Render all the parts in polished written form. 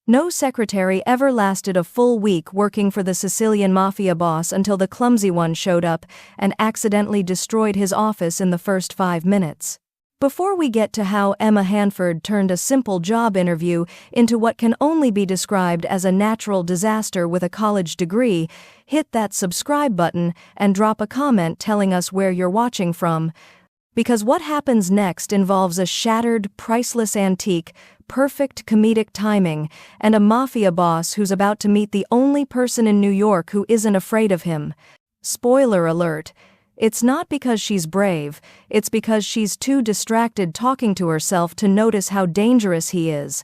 No secretary ever lasted a full week working for the Sicilian Mafia boss until the clumsy one showed up and accidentally destroyed his office in the first 5 minutes. Before we get to how Emma Hanford turned a simple job interview into what can only be described as a natural disaster with a college degree, hit that subscribe button and drop a comment telling us where you're watching from. Because what happens next involves a shattered, priceless antique, perfect comedic timing, and a mafia boss who's about to meet the only person in New York who isn't afraid of him. Spoiler alert. It's not because she's brave, it's because she's too distracted talking to herself to notice how dangerous he is.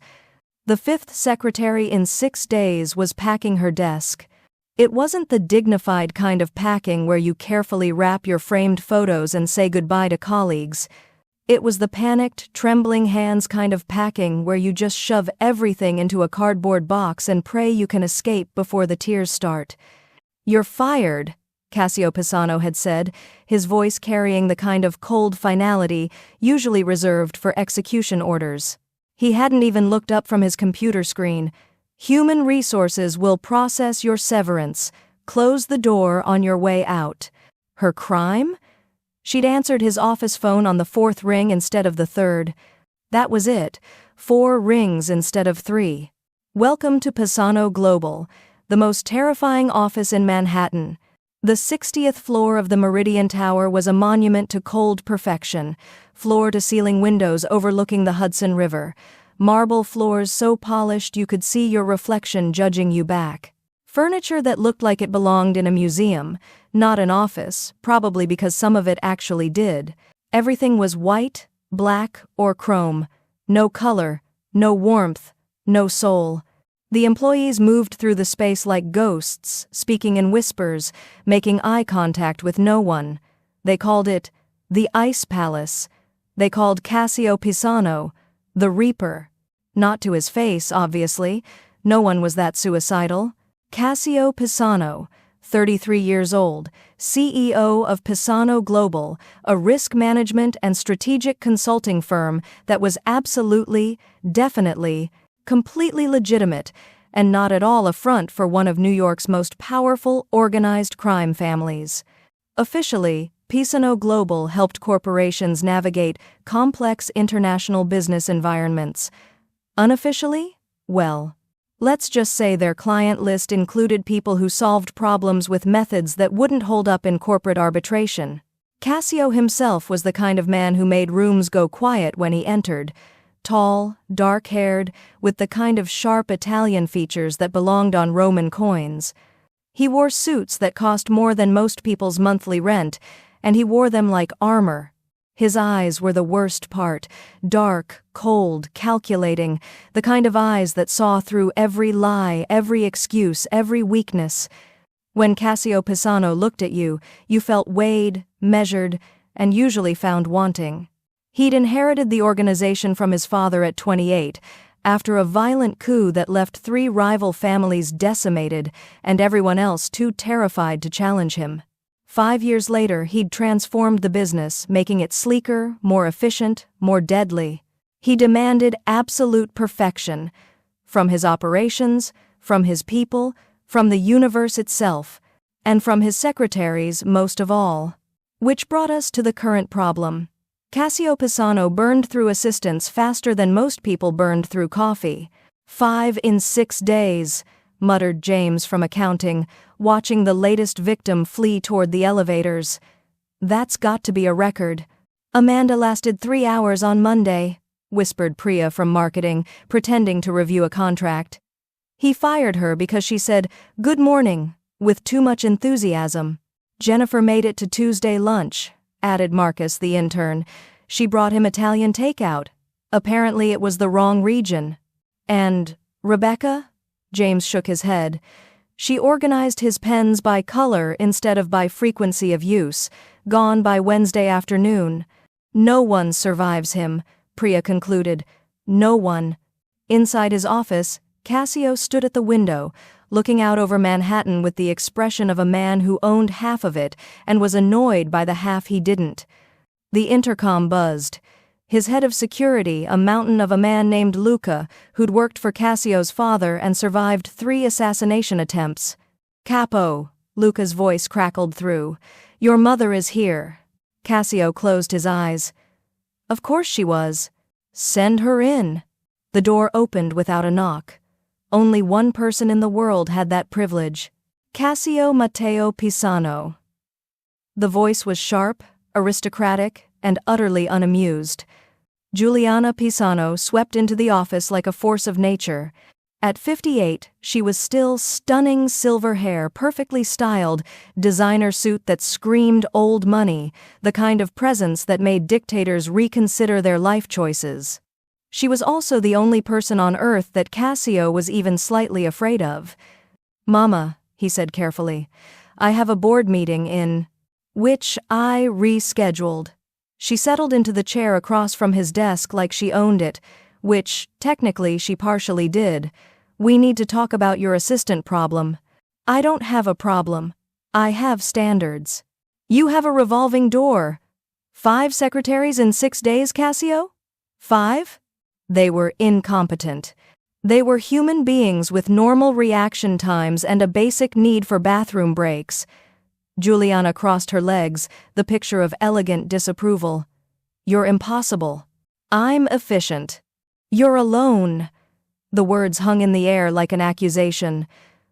The fifth secretary in 6 days was packing her desk. It wasn't the dignified kind of packing where you carefully wrap your framed photos and say goodbye to colleagues. It was the panicked, trembling hands kind of packing where you just shove everything into a cardboard box and pray you can escape before the tears start. "You're fired," Cassio Pisano had said, his voice carrying the kind of cold finality usually reserved for execution orders. He hadn't even looked up from his computer screen. "Human Resources will process your severance. Close the door on your way out." Her crime? She'd answered his office phone on the 4th ring instead of the 3rd. That was it. 4 rings instead of 3. Welcome to Pisano Global, the most terrifying office in Manhattan. The 60th floor of the Meridian Tower was a monument to cold perfection, floor-to-ceiling windows overlooking the Hudson River, marble floors so polished you could see your reflection judging you back. Furniture that looked like it belonged in a museum, not an office, probably because some of it actually did. Everything was white, black, or chrome. No color, no warmth, no soul. The employees moved through the space like ghosts, speaking in whispers, making eye contact with no one. They called it the Ice Palace. They called Cassio Pisano the Reaper. Not to his face, obviously. No one was that suicidal. Cassio Pisano, 33 years old, CEO of Pisano Global, a risk management and strategic consulting firm that was absolutely, definitely, completely legitimate, and not at all a front for one of New York's most powerful organized crime families. Officially, Pisano Global helped corporations navigate complex international business environments. Unofficially? Well, let's just say their client list included people who solved problems with methods that wouldn't hold up in corporate arbitration. Cassio himself was the kind of man who made rooms go quiet when he entered. Tall, dark-haired, with the kind of sharp Italian features that belonged on Roman coins. He wore suits that cost more than most people's monthly rent, and he wore them like armor. His eyes were the worst part, dark, cold, calculating, the kind of eyes that saw through every lie, every excuse, every weakness. When Cassio Pisano looked at you, you felt weighed, measured, and usually found wanting. He'd inherited the organization from his father at 28, after a violent coup that left 3 rival families decimated and everyone else too terrified to challenge him. 5 years later, he'd transformed the business, making it sleeker, more efficient, more deadly. He demanded absolute perfection, from his operations, from his people, from the universe itself, and from his secretaries most of all. Which brought us to the current problem. Cassio Pisano burned through assistants faster than most people burned through coffee. 5 in 6 days, muttered James from accounting, watching the latest victim flee toward the elevators. That's got to be a record. Amanda lasted 3 hours on Monday, whispered Priya from marketing, pretending to review a contract. He fired her because she said, "Good morning," with too much enthusiasm. Jennifer made it to Tuesday lunch, added Marcus, the intern. She brought him Italian takeout. Apparently it was the wrong region. And Rebecca? James shook his head. She organized his pens by color instead of by frequency of use, gone by Wednesday afternoon. No one survives him, Priya concluded. No one. Inside his office, Cassio stood at the window, looking out over Manhattan with the expression of a man who owned half of it and was annoyed by the half he didn't. The intercom buzzed. His head of security, a mountain of a man named Luca, who'd worked for Cassio's father and survived 3 assassination attempts. "Capo," Luca's voice crackled through. "Your mother is here." Cassio closed his eyes. Of course she was. Send her in. The door opened without a knock. Only one person in the world had that privilege. Cassio Matteo Pisano. The voice was sharp, aristocratic, and utterly unamused. Giuliana Pisano swept into the office like a force of nature. At 58, she was still stunning silver hair, perfectly styled, designer suit that screamed old money, the kind of presence that made dictators reconsider their life choices. She was also the only person on earth that Cassio was even slightly afraid of. "Mama," he said carefully, "I have a board meeting in..." which I rescheduled. She settled into the chair across from his desk like she owned it, which, technically, she partially did. "We need to talk about your assistant problem." "I don't have a problem. I have standards." "You have a revolving door." 5 secretaries in 6 days, Cassio? 5? They were incompetent. They were human beings with normal reaction times and a basic need for bathroom breaks. Giuliana crossed her legs, the picture of elegant disapproval. "You're impossible." "I'm efficient." "You're alone." The words hung in the air like an accusation.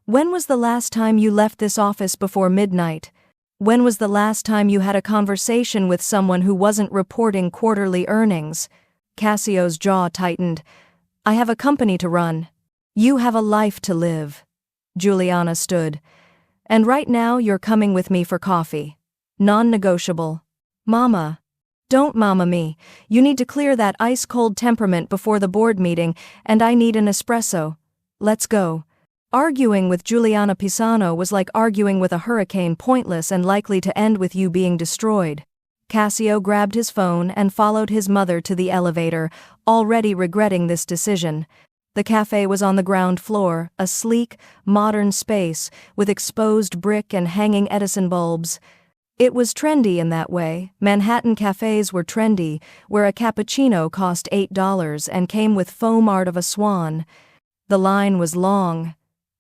"When was the last time you left this office before midnight? When was the last time you had a conversation with someone who wasn't reporting quarterly earnings?" Cassio's jaw tightened. "I have a company to run. You have a life to live." Giuliana stood. "And right now you're coming with me for coffee. Non-negotiable." "Mama." "Don't mama me. You need to clear that ice-cold temperament before the board meeting, and I need an espresso. Let's go." Arguing with Giuliana Pisano was like arguing with a hurricane, pointless and likely to end with you being destroyed. Cassio grabbed his phone and followed his mother to the elevator, already regretting this decision. The cafe was on the ground floor, a sleek, modern space with exposed brick and hanging Edison bulbs. It was trendy in that way. Manhattan cafes were trendy, where a cappuccino cost $8 and came with foam art of a swan. The line was long.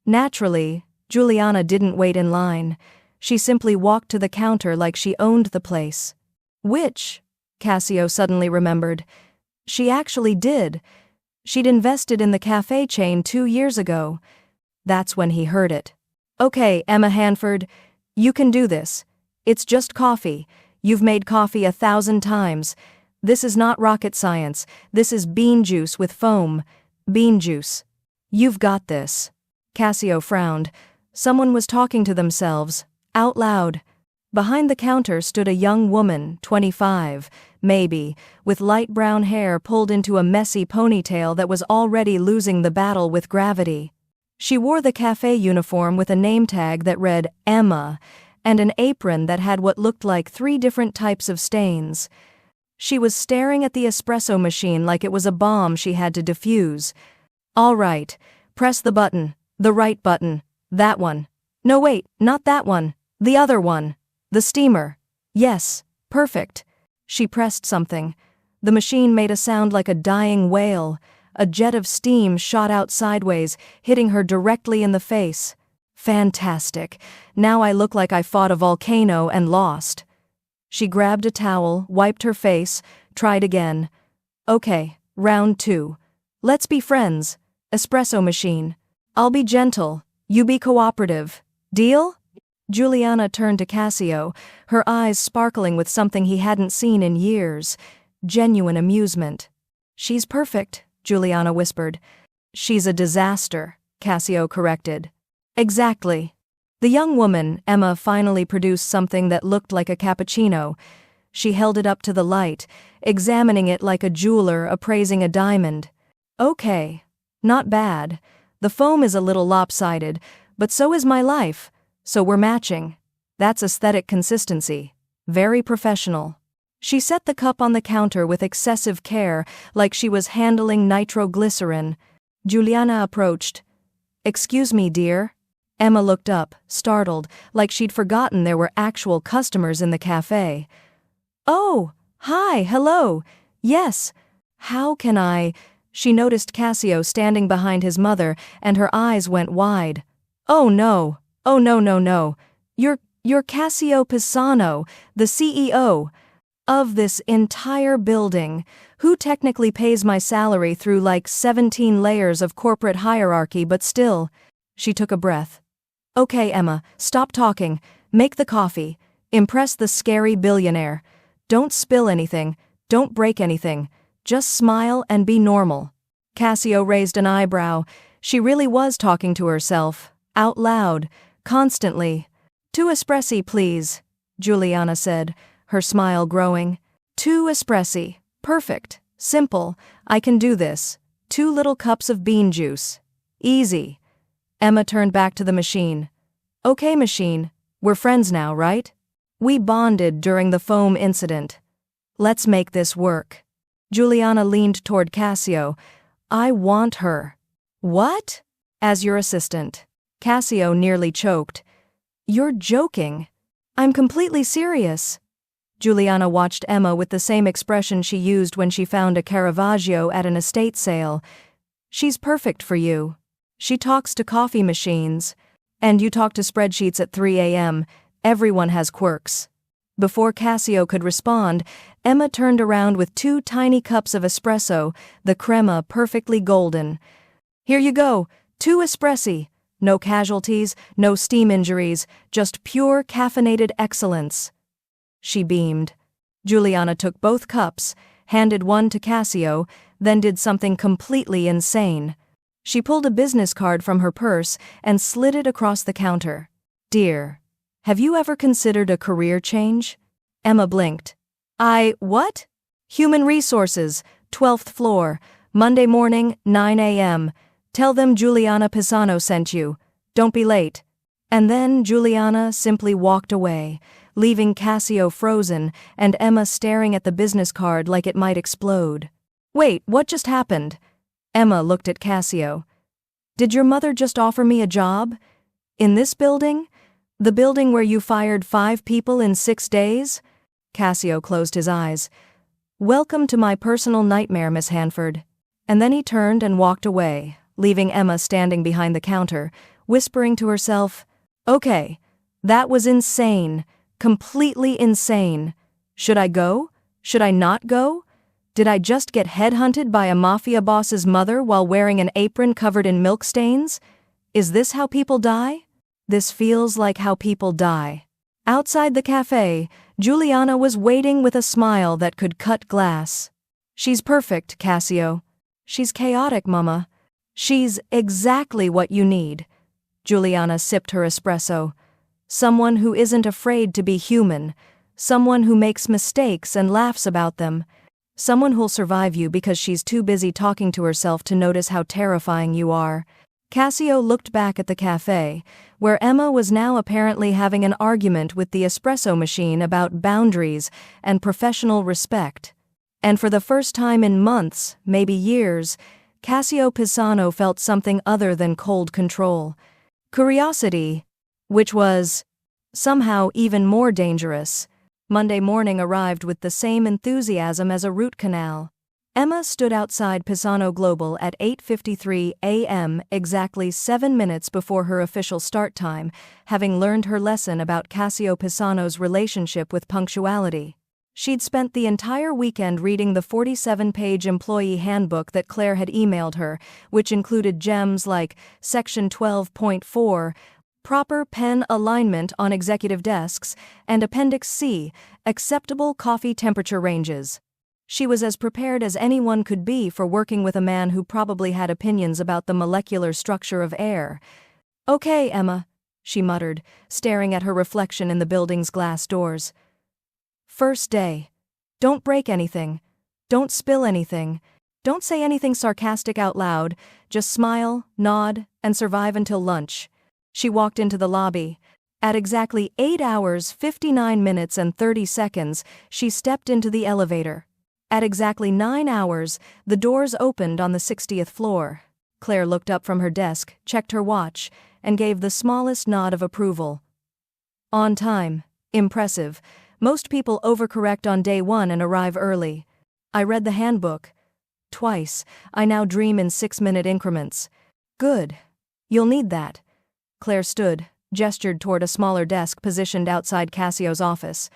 Naturally, Giuliana didn't wait in line. She simply walked to the counter like she owned the place. Which, Cassio suddenly remembered, she actually did. She'd invested in the cafe chain 2 years ago. That's when he heard it. "Okay, Emma Hanford, you can do this. It's just coffee. You've made coffee 1,000 times. This is not rocket science. This is bean juice with foam. Bean juice. You've got this." Cassio frowned. Someone was talking to themselves, out loud. Behind the counter stood a young woman, 25, maybe, with light brown hair pulled into a messy ponytail that was already losing the battle with gravity. She wore the cafe uniform with a name tag that read Emma, and an apron that had what looked like 3 different types of stains. She was staring at the espresso machine like it was a bomb she had to defuse. "All right, press the button, the right button, that one. No wait, not that one, the other one. The steamer. Yes, perfect." She pressed something. The machine made a sound like a dying whale. A jet of steam shot out sideways, hitting her directly in the face. "Fantastic. Now I look like I fought a volcano and lost." She grabbed a towel, wiped her face, tried again. "Okay, round 2. Let's be friends. Espresso machine. I'll be gentle. You be cooperative. Deal?" Giuliana turned to Cassio, her eyes sparkling with something he hadn't seen in years. Genuine amusement. "She's perfect," Giuliana whispered. "She's a disaster," Cassio corrected. "Exactly." The young woman, Emma, finally produced something that looked like a cappuccino. She held it up to the light, examining it like a jeweler appraising a diamond. "Okay. Not bad. The foam is a little lopsided, but so is my life. So we're matching. That's aesthetic consistency. Very professional." She set the cup on the counter with excessive care, like she was handling nitroglycerin. Giuliana approached. "Excuse me, dear." Emma looked up, startled, like she'd forgotten there were actual customers in the cafe. "Oh, hi, hello. Yes. How can I? She noticed Cassio standing behind his mother, and her eyes went wide. Oh no. Oh no no no. You're Cassio Pisano, the CEO of this entire building, who technically pays my salary through like 17 layers of corporate hierarchy, but still. She took a breath. Okay, Emma, stop talking. Make the coffee. Impress the scary billionaire. Don't spill anything. Don't break anything. Just smile and be normal. Cassio raised an eyebrow. She really was talking to herself, out loud, constantly. 2 espressi, please, Juliana said, her smile growing. 2 espressi. Perfect. Simple. I can do this. 2 little cups of bean juice. Easy. Emma turned back to the machine. Okay, machine. We're friends now, right? We bonded during the foam incident. Let's make this work. Juliana leaned toward Cassio. I want her. What? As your assistant. Cassio nearly choked. You're joking. I'm completely serious. Juliana watched Emma with the same expression she used when she found a Caravaggio at an estate sale. She's perfect for you. She talks to coffee machines. And you talk to spreadsheets at 3 a.m. Everyone has quirks. Before Cassio could respond, Emma turned around with 2 tiny cups of espresso, the crema perfectly golden. Here you go, 2 espressi. No casualties, no steam injuries, just pure caffeinated excellence. She beamed. Juliana took both cups, handed one to Cassio, then did something completely insane. She pulled a business card from her purse and slid it across the counter. Dear, have you ever considered a career change? Emma blinked. What? Human Resources, 12th floor, Monday morning, 9 a.m. Tell them Juliana Pisano sent you. Don't be late. And then Juliana simply walked away, leaving Cassio frozen and Emma staring at the business card like it might explode. Wait, what just happened? Emma looked at Cassio. Did your mother just offer me a job? In this building? The building where you fired 5 people in 6 days? Cassio closed his eyes. Welcome to my personal nightmare, Miss Hanford. And then he turned and walked away, leaving Emma standing behind the counter, whispering to herself, Okay, that was insane, completely insane. Should I go? Should I not go? Did I just get headhunted by a mafia boss's mother while wearing an apron covered in milk stains? Is this how people die? This feels like how people die. Outside the cafe, Juliana was waiting with a smile that could cut glass. She's perfect, Cassio. She's chaotic, Mama. She's exactly what you need. Juliana sipped her espresso. Someone who isn't afraid to be human. Someone who makes mistakes and laughs about them. Someone who'll survive you because she's too busy talking to herself to notice how terrifying you are. Cassio looked back at the cafe, where Emma was now apparently having an argument with the espresso machine about boundaries and professional respect. And for the first time in months, maybe years, Cassio Pisano felt something other than cold control. Curiosity, which was somehow even more dangerous. Monday morning arrived with the same enthusiasm as a root canal. Emma stood outside Pisano Global at 8:53 a.m., exactly 7 minutes before her official start time, having learned her lesson about Cassio Pisano's relationship with punctuality. She'd spent the entire weekend reading the 47-page employee handbook that Claire had emailed her, which included gems like Section 12.4, proper pen alignment on executive desks, and Appendix C, acceptable coffee temperature ranges. She was as prepared as anyone could be for working with a man who probably had opinions about the molecular structure of air. Okay, Emma, she muttered, staring at her reflection in the building's glass doors. First day. Don't break anything. Don't spill anything. Don't say anything sarcastic out loud. Just smile, nod, and survive until lunch. She walked into the lobby. At exactly 8 hours, 59 minutes and 30 seconds, she stepped into the elevator. At exactly 9 hours, the doors opened on the 60th floor. Claire looked up from her desk, checked her watch, and gave the smallest nod of approval. On time. Impressive. Most people overcorrect on day 1 and arrive early. I read the handbook. Twice. I now dream in 6-minute increments. Good. You'll need that. Claire stood, gestured toward a smaller desk positioned outside Cassio's office.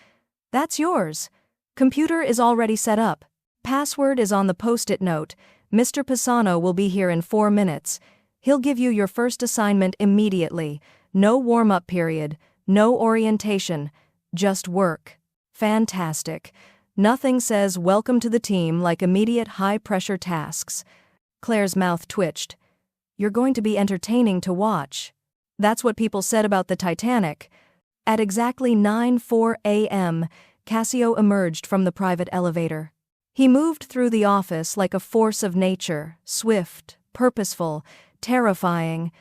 That's yours. Computer is already set up. Password is on the post-it note. Mr. Pisano will be here in 4 minutes. He'll give you your first assignment immediately. No warm-up period. No orientation. Just work. Fantastic. Nothing says welcome to the team like immediate high-pressure tasks. Claire's mouth twitched. You're going to be entertaining to watch. That's what people said about the Titanic. At exactly 9:04 a.m., Cassio emerged from the private elevator. He moved through the office like a force of nature, swift, purposeful, terrifying.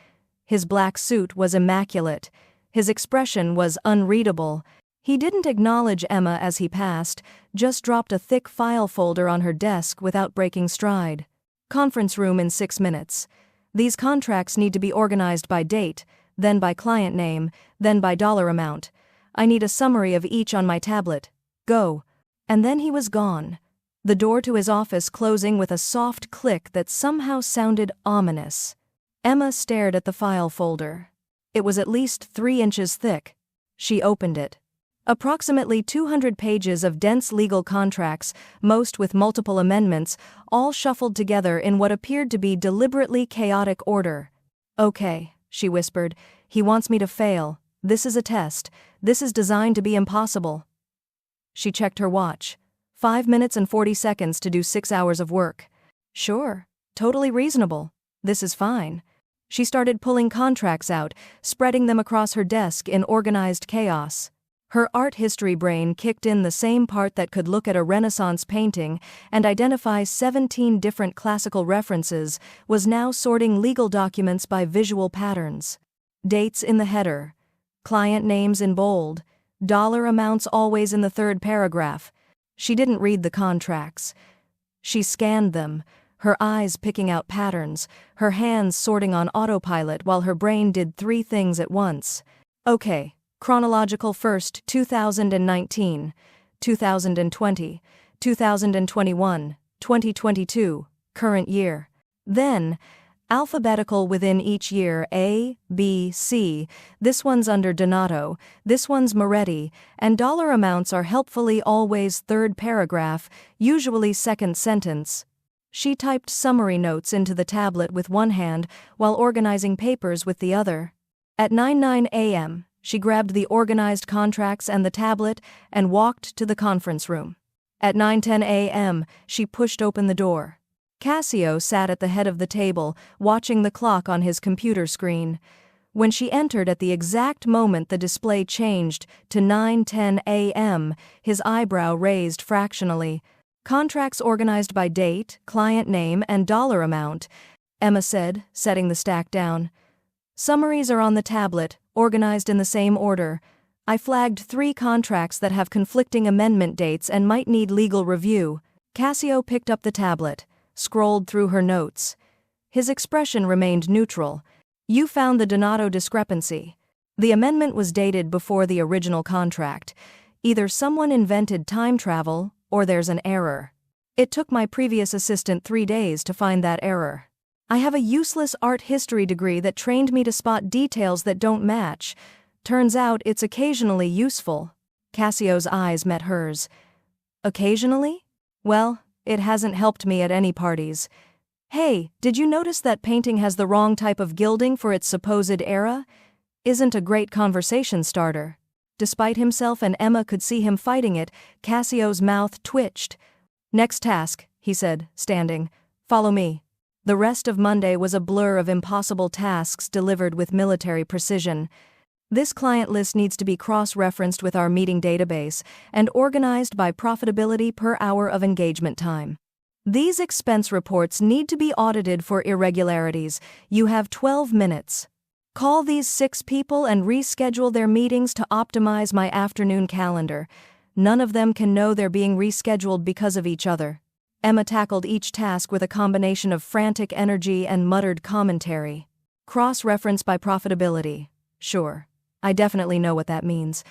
His black suit was immaculate. His expression was unreadable. He didn't acknowledge Emma as he passed, just dropped a thick file folder on her desk without breaking stride. Conference room in 6 minutes. These contracts need to be organized by date, then by client name, then by dollar amount. I need a summary of each on my tablet. Go. And then he was gone. The door to his office closing with a soft click that somehow sounded ominous. Emma stared at the file folder. It was at least 3 inches thick. She opened it. Approximately 200 pages of dense legal contracts, most with multiple amendments, all shuffled together in what appeared to be deliberately chaotic order. Okay, she whispered. He wants me to fail. This is a test. This is designed to be impossible. She checked her watch. 5 minutes and 40 seconds to do 6 hours of work. Sure. Totally reasonable. This is fine. She started pulling contracts out, spreading them across her desk in organized chaos. Her art history brain kicked in the same part that could look at a Renaissance painting and identify 17 different classical references, was now sorting legal documents by visual patterns. Dates in the header. Client names in bold. Dollar amounts always in the 3rd paragraph. She didn't read the contracts. She scanned them, her eyes picking out patterns, her hands sorting on autopilot while her brain did 3 things at once. Okay. Chronological first, 2019, 2020, 2021, 2022, current year. Then, alphabetical within each year A, B, C, this one's under Donato, this one's Moretti, and dollar amounts are helpfully always 3rd paragraph, usually 2nd sentence. She typed summary notes into the tablet with one hand while organizing papers with the other. At 9:09 a.m., she grabbed the organized contracts and the tablet and walked to the conference room. At 9:10 a.m., she pushed open the door. Cassio sat at the head of the table, watching the clock on his computer screen. When she entered at the exact moment the display changed to 9:10 a.m., his eyebrow raised fractionally. Contracts organized by date, client name, and dollar amount, Emma said, setting the stack down. Summaries are on the tablet, organized in the same order. I flagged 3 contracts that have conflicting amendment dates and might need legal review. Cassio picked up the tablet, scrolled through her notes. His expression remained neutral. You found the Donato discrepancy. The amendment was dated before the original contract. Either someone invented time travel, or there's an error. It took my previous assistant 3 days to find that error. I have a useless art history degree that trained me to spot details that don't match. Turns out it's occasionally useful. Cassio's eyes met hers. Occasionally? Well, it hasn't helped me at any parties. Hey, did you notice that painting has the wrong type of gilding for its supposed era? Isn't a great conversation starter. Despite himself and Emma could see him fighting it, Cassio's mouth twitched. Next task, he said, standing. Follow me. The rest of Monday was a blur of impossible tasks delivered with military precision. This client list needs to be cross-referenced with our meeting database and organized by profitability per hour of engagement time. These expense reports need to be audited for irregularities. You have 12 minutes. Call these 6 people and reschedule their meetings to optimize my afternoon calendar. None of them can know they're being rescheduled because of each other. Emma tackled each task with a combination of frantic energy and muttered commentary. Cross-reference by profitability. Sure. I definitely know what that means.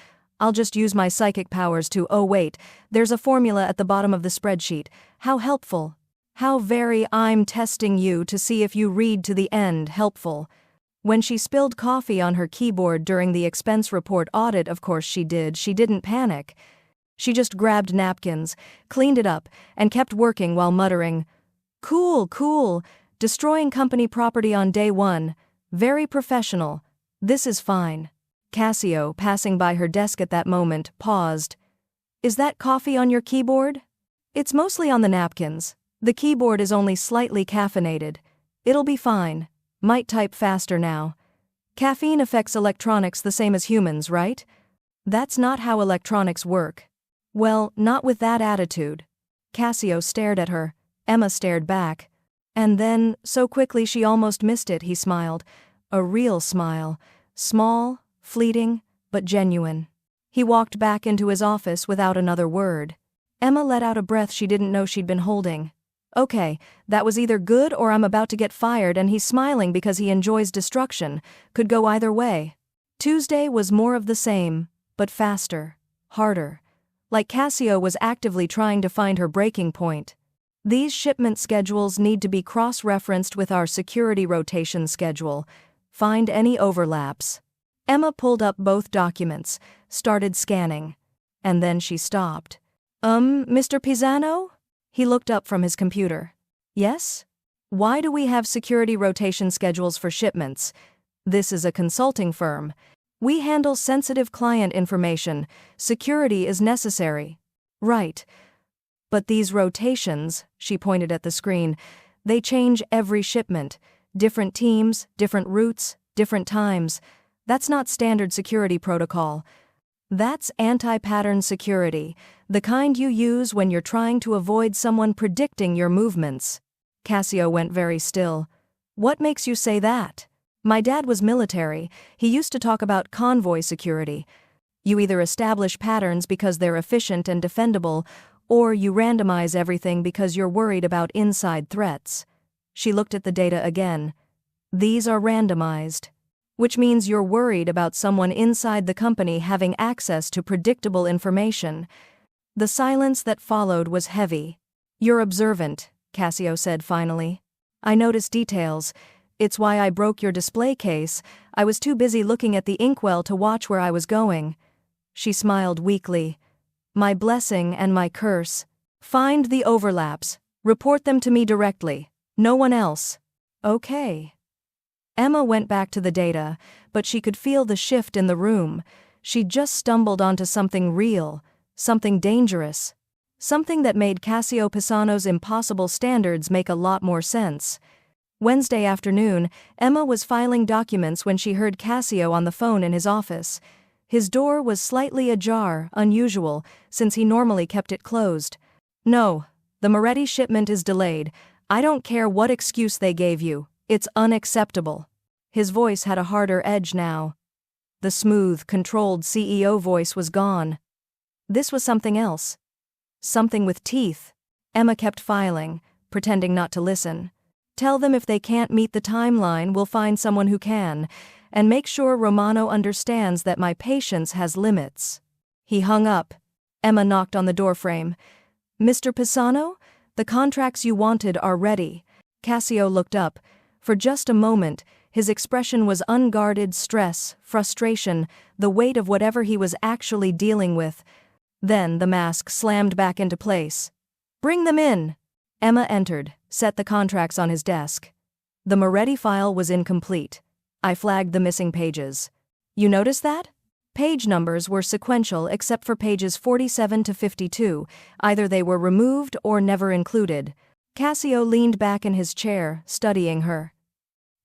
I'll just use my psychic powers to— oh wait, there's a formula at the bottom of the spreadsheet. How helpful. How very— I'm testing you to see if you read to the end— helpful. When she spilled coffee on her keyboard during the expense report audit, of course she didn't panic. She just grabbed napkins, cleaned it up, and kept working while muttering, Cool, destroying company property on day one. Very professional. This is fine. Cassio, passing by her desk at that moment, paused. Is that coffee on your keyboard? It's mostly on the napkins. The keyboard is only slightly caffeinated. It'll be fine. Might type faster now. Caffeine affects electronics the same as humans, right? That's not how electronics work. Well, not with that attitude. Cassio stared at her. Emma stared back. And then, so quickly she almost missed it, he smiled. A real smile. Small, fleeting, but genuine. He walked back into his office without another word. Emma let out a breath she didn't know she'd been holding. Okay, that was either good or I'm about to get fired and he's smiling because he enjoys destruction. Could go either way. Tuesday was more of the same, but faster, harder. Like Cassio was actively trying to find her breaking point. These shipment schedules need to be cross-referenced with our security rotation schedule. Find any overlaps. Emma pulled up both documents, started scanning. And then she stopped. Mr. Pisano? He looked up from his computer. Yes? Why do we have security rotation schedules for shipments? This is a consulting firm. We handle sensitive client information. Security is necessary. Right. But these rotations, she pointed at the screen, they change every shipment. Different teams, different routes, different times. That's not standard security protocol. That's anti-pattern security, the kind you use when you're trying to avoid someone predicting your movements. Cassio went very still. What makes you say that? My dad was military. He used to talk about convoy security. You either establish patterns because they're efficient and defendable, or you randomize everything because you're worried about inside threats. She looked at the data again. These are randomized. Which means you're worried about someone inside the company having access to predictable information. The silence that followed was heavy. You're observant, Cassio said finally. I notice details. It's why I broke your display case. I was too busy looking at the inkwell to watch where I was going. She smiled weakly. My blessing and my curse. Find the overlaps. Report them to me directly. No one else. Okay. Emma went back to the data, but she could feel the shift in the room. She'd just stumbled onto something real, something dangerous. Something that made Cassio Pisano's impossible standards make a lot more sense. Wednesday afternoon, Emma was filing documents when she heard Cassio on the phone in his office. His door was slightly ajar, unusual, since he normally kept it closed. No, the Moretti shipment is delayed. I don't care what excuse they gave you. It's unacceptable. His voice had a harder edge now. The smooth, controlled CEO voice was gone. This was something else. Something with teeth. Emma kept filing, pretending not to listen. Tell them if they can't meet the timeline, we'll find someone who can, and make sure Romano understands that my patience has limits. He hung up. Emma knocked on the doorframe. Mr. Pisano, the contracts you wanted are ready. Cassio looked up. For just a moment, his expression was unguarded stress, frustration, the weight of whatever he was actually dealing with. Then the mask slammed back into place. Bring them in. Emma entered, set the contracts on his desk. The Moretti file was incomplete. I flagged the missing pages. You notice that? Page numbers were sequential except for pages 47 to 52. Either they were removed or never included. Cassio leaned back in his chair, studying her.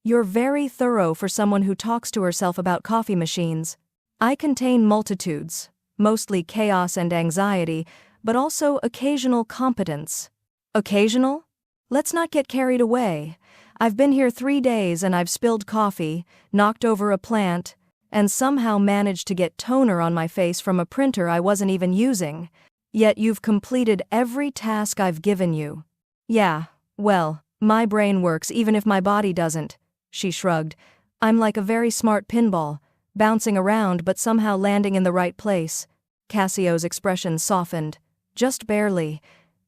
You're very thorough for someone who talks to herself about coffee machines. I contain multitudes, mostly chaos and anxiety, but also occasional competence. Occasional? Let's not get carried away. I've been here 3 days and I've spilled coffee, knocked over a plant, and somehow managed to get toner on my face from a printer I wasn't even using. Yet you've completed every task I've given you. Yeah, well, my brain works even if my body doesn't. She shrugged. I'm like a very smart pinball. bouncing around but somehow landing in the right place. Cassio's expression softened. Just barely.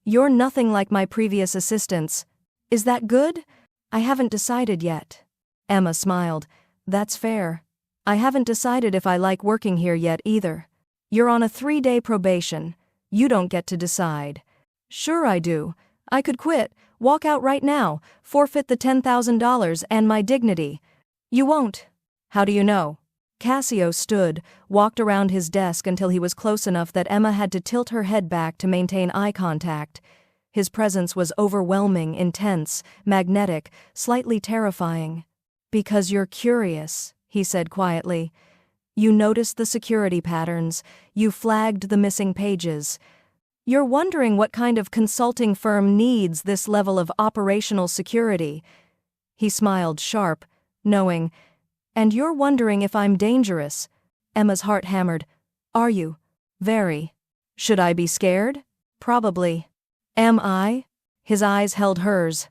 You're nothing like my previous assistants. Is that good? I haven't decided yet. Emma smiled. That's fair. I haven't decided if I like working here yet either. You're on a 3-day probation. You don't get to decide. Sure I do. I could quit, walk out right now, forfeit the $10,000 and my dignity. You won't. How do you know? Cassio stood, walked around his desk until he was close enough that Emma had to tilt her head back to maintain eye contact. His presence was overwhelming, intense, magnetic, slightly terrifying. Because you're curious, he said quietly. You noticed the security patterns, you flagged the missing pages. You're wondering what kind of consulting firm needs this level of operational security. He smiled sharp, knowing. And you're wondering if I'm dangerous. Emma's heart hammered. Are you? Very. Should I be scared? Probably. Am I? His eyes held hers.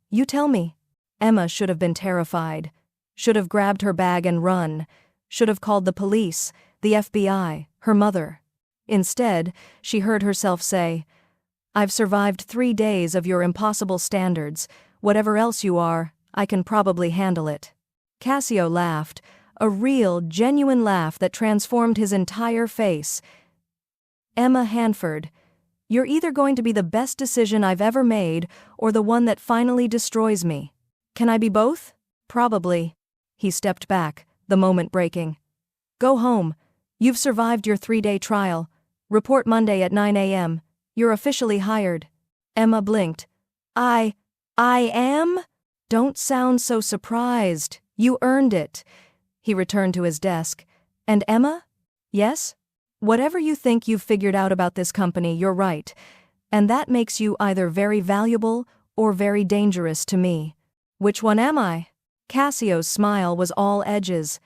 You tell me. Emma should have been terrified. Should have grabbed her bag and run. Should have called the police, the FBI, her mother. Instead, she heard herself say, I've survived 3 days of your impossible standards. Whatever else you are, I can probably handle it. Cassio laughed, a real, genuine laugh that transformed his entire face. Emma Hanford, you're either going to be the best decision I've ever made or the one that finally destroys me. Can I be both? Probably. He stepped back, the moment breaking. Go home. You've survived your 3-day trial. Report Monday at 9 a.m. You're officially hired. Emma blinked. I am? Don't sound so surprised. You earned it. He returned to his desk. And Emma? Yes? Whatever you think you've figured out about this company, you're right. And that makes you either very valuable or very dangerous to me. Which one am I? Cassio's smile was all edges.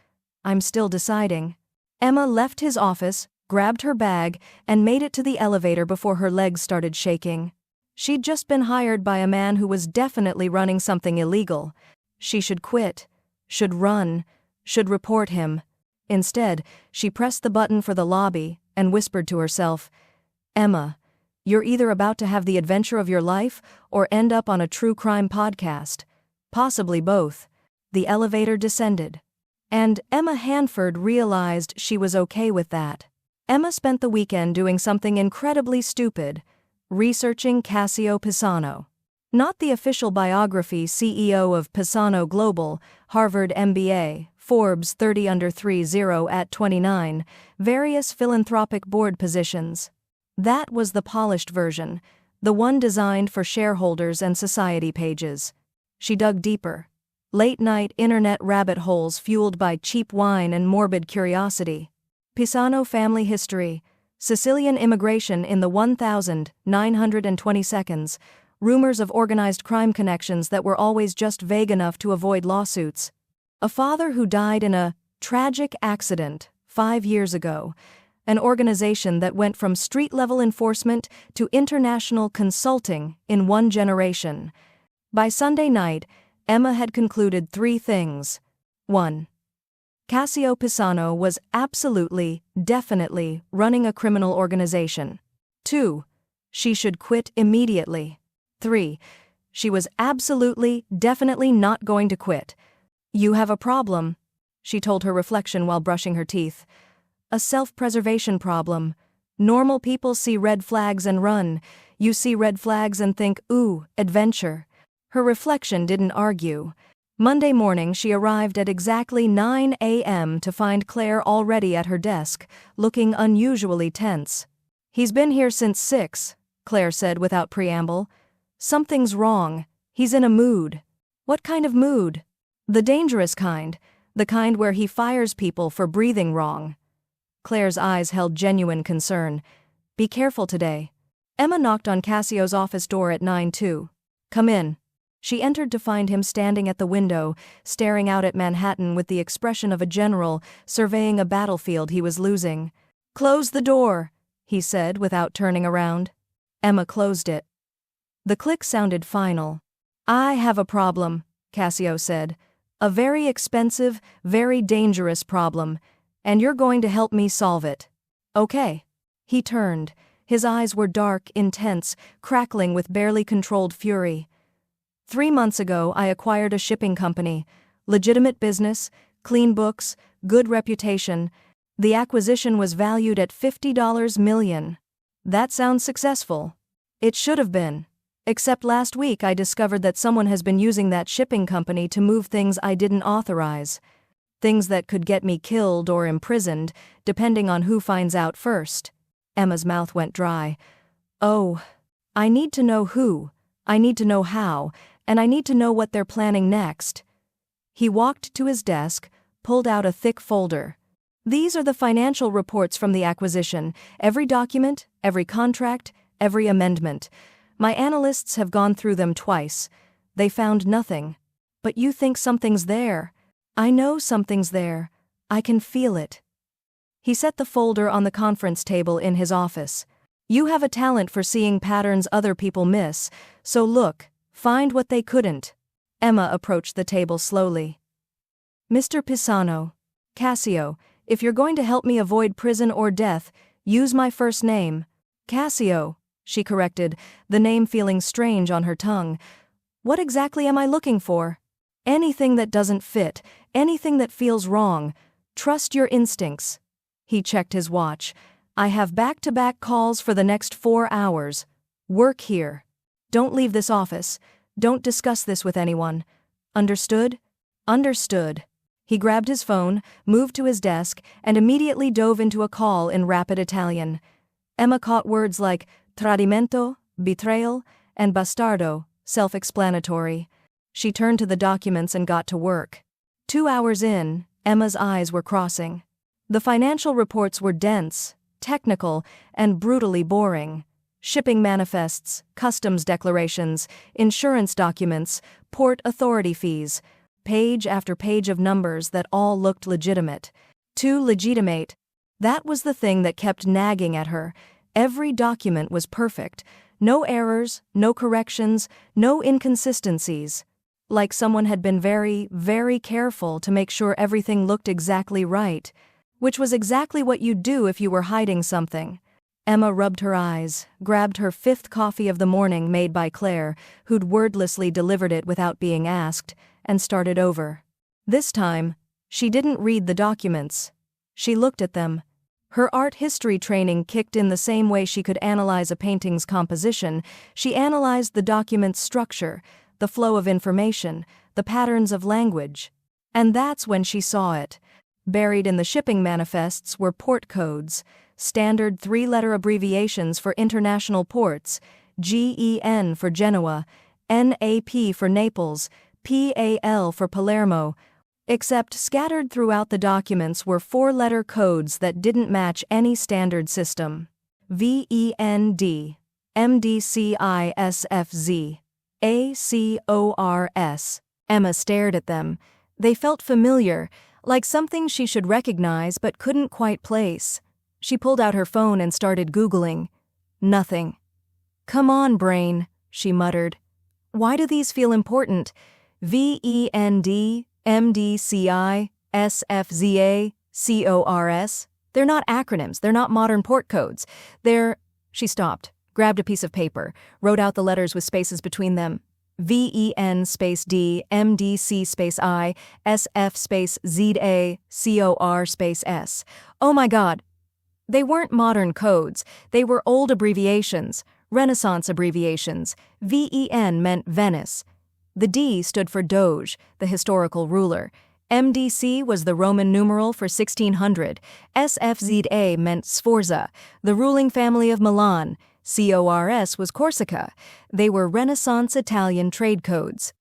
I'm still deciding. Emma left his office, grabbed her bag, and made it to the elevator before her legs started shaking. She'd just been hired by a man who was definitely running something illegal. She should quit. Should run, should report him. Instead, she pressed the button for the lobby and whispered to herself, Emma, you're either about to have the adventure of your life or end up on a true crime podcast. Possibly both. The elevator descended. And Emma Hanford realized she was okay with that. Emma spent the weekend doing something incredibly stupid, researching Cassio Pisano. Not the official biography CEO of Pisano Global, Harvard MBA, Forbes 30 under 30 at 29, various philanthropic board positions. That was the polished version, the one designed for shareholders and society pages. She dug deeper. Late-night internet rabbit holes fueled by cheap wine and morbid curiosity. Pisano family history, Sicilian immigration in the 1,920 seconds, rumors of organized crime connections that were always just vague enough to avoid lawsuits. A father who died in a tragic accident 5 years ago. An organization that went from street-level enforcement to international consulting in 1 generation. By Sunday night, Emma had concluded 3 things. 1. Cassio Pisano was absolutely, definitely running a criminal organization. 2. She should quit immediately. 3. She was absolutely, definitely not going to quit. You have a problem, she told her reflection while brushing her teeth. A self-preservation problem. Normal people see red flags and run. You see red flags and think, ooh, adventure. Her reflection didn't argue. Monday morning she arrived at exactly 9 a.m. to find Claire already at her desk, looking unusually tense. He's been here since 6, Claire said without preamble. Something's wrong. He's in a mood. What kind of mood? The dangerous kind. The kind where he fires people for breathing wrong. Claire's eyes held genuine concern. Be careful today. Emma knocked on Cassio's office door at 9:02. Come in. She entered to find him standing at the window, staring out at Manhattan with the expression of a general surveying a battlefield he was losing. Close the door, he said without turning around. Emma closed it. The click sounded final. I have a problem, Cassio said. A very expensive, very dangerous problem, and you're going to help me solve it. Okay. He turned. His eyes were dark, intense, crackling with barely controlled fury. 3 months ago, I acquired a shipping company. Legitimate business, clean books, good reputation. The acquisition was valued at $50 million. That sounds successful. It should have been. Except last week I discovered that someone has been using that shipping company to move things I didn't authorize. Things that could get me killed or imprisoned, depending on who finds out first. Emma's mouth went dry. Oh, I need to know who, I need to know how, and I need to know what they're planning next. He walked to his desk, pulled out a thick folder. These are the financial reports from the acquisition, every document, every contract, every amendment. My analysts have gone through them twice. They found nothing. But you think something's there. I know something's there. I can feel it. He set the folder on the conference table in his office. You have a talent for seeing patterns other people miss, so look, find what they couldn't. Emma approached the table slowly. Mr. Pisano. Cassio, if you're going to help me avoid prison or death, use my first name. Cassio, she corrected, the name feeling strange on her tongue. What exactly am I looking for? Anything that doesn't fit, anything that feels wrong. Trust your instincts. He checked his watch. I have back-to-back calls for the next 4 hours. Work here. Don't leave this office. Don't discuss this with anyone. Understood? Understood. He grabbed his phone, moved to his desk, and immediately dove into a call in rapid Italian. Emma caught words like tradimento, betrayal, and bastardo, self-explanatory. She turned to the documents and got to work. 2 hours in, Emma's eyes were crossing. The financial reports were dense, technical, and brutally boring. Shipping manifests, customs declarations, insurance documents, port authority fees, page after page of numbers that all looked legitimate. Too legitimate. That was the thing that kept nagging at her. Every document was perfect. No errors, no corrections, no inconsistencies. Like someone had been very, very careful to make sure everything looked exactly right. Which was exactly what you'd do if you were hiding something. Emma rubbed her eyes, grabbed her 5th coffee of the morning made by Claire, who'd wordlessly delivered it without being asked, and started over. This time, she didn't read the documents. She looked at them. Her art history training kicked in the same way she could analyze a painting's composition. She analyzed the document's structure, the flow of information, the patterns of language. And that's when she saw it. Buried in the shipping manifests were port codes, standard 3-letter abbreviations for international ports, GEN for Genoa, NAP for Naples, PAL for Palermo. Except scattered throughout the documents were 4-letter codes that didn't match any standard system. VEND, MDCISFZ, ACORS. Emma stared at them. They felt familiar, like something she should recognize but couldn't quite place. She pulled out her phone and started Googling. Nothing. Come on, brain, she muttered. Why do these feel important? VEND, MDCI, SFZA, CORS. They're not acronyms, they're not modern port codes. She stopped, grabbed a piece of paper, wrote out the letters with spaces between them. VEN space D, MDC space I, SF space ZA, COR space S. Oh my God. They weren't modern codes, they were old abbreviations, Renaissance abbreviations. VEN meant Venice. The D stood for Doge, the historical ruler. MDC was the Roman numeral for 1600. SFZA meant Sforza, the ruling family of Milan. CORS was Corsica. They were Renaissance Italian trade codes.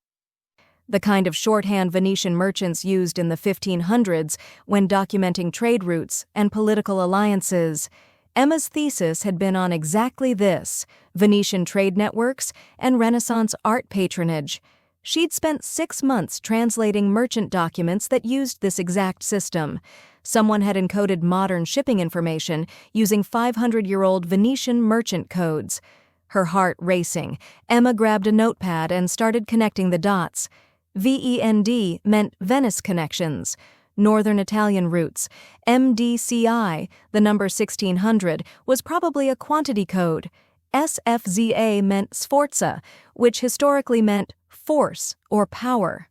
The kind of shorthand Venetian merchants used in the 1500s when documenting trade routes and political alliances. Emma's thesis had been on exactly this: Venetian trade networks and Renaissance art patronage. She'd spent 6 months translating merchant documents that used this exact system. Someone had encoded modern shipping information using 500-year-old Venetian merchant codes. Her heart racing, Emma grabbed a notepad and started connecting the dots. VEND meant Venice connections, Northern Italian roots. MDCI, the number 1600, was probably a quantity code. SFZA meant Sforza, which historically meant force or power.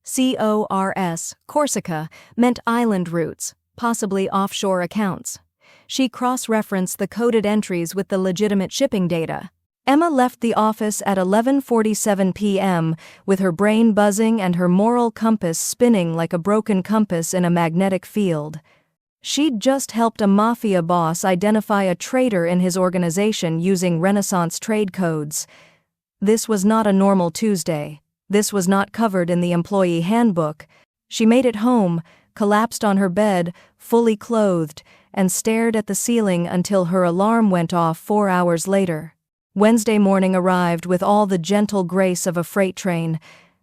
CORS, Corsica, meant island routes, possibly offshore accounts. She cross-referenced the coded entries with the legitimate shipping data. Emma left the office at 11:47 p.m. with her brain buzzing and her moral compass spinning like a broken compass in a magnetic field. She'd just helped a mafia boss identify a traitor in his organization using Renaissance trade codes. This was not a normal Tuesday. This was not covered in the employee handbook. She made it home, collapsed on her bed, fully clothed, and stared at the ceiling until her alarm went off 4 hours later. Wednesday morning arrived with all the gentle grace of a freight train.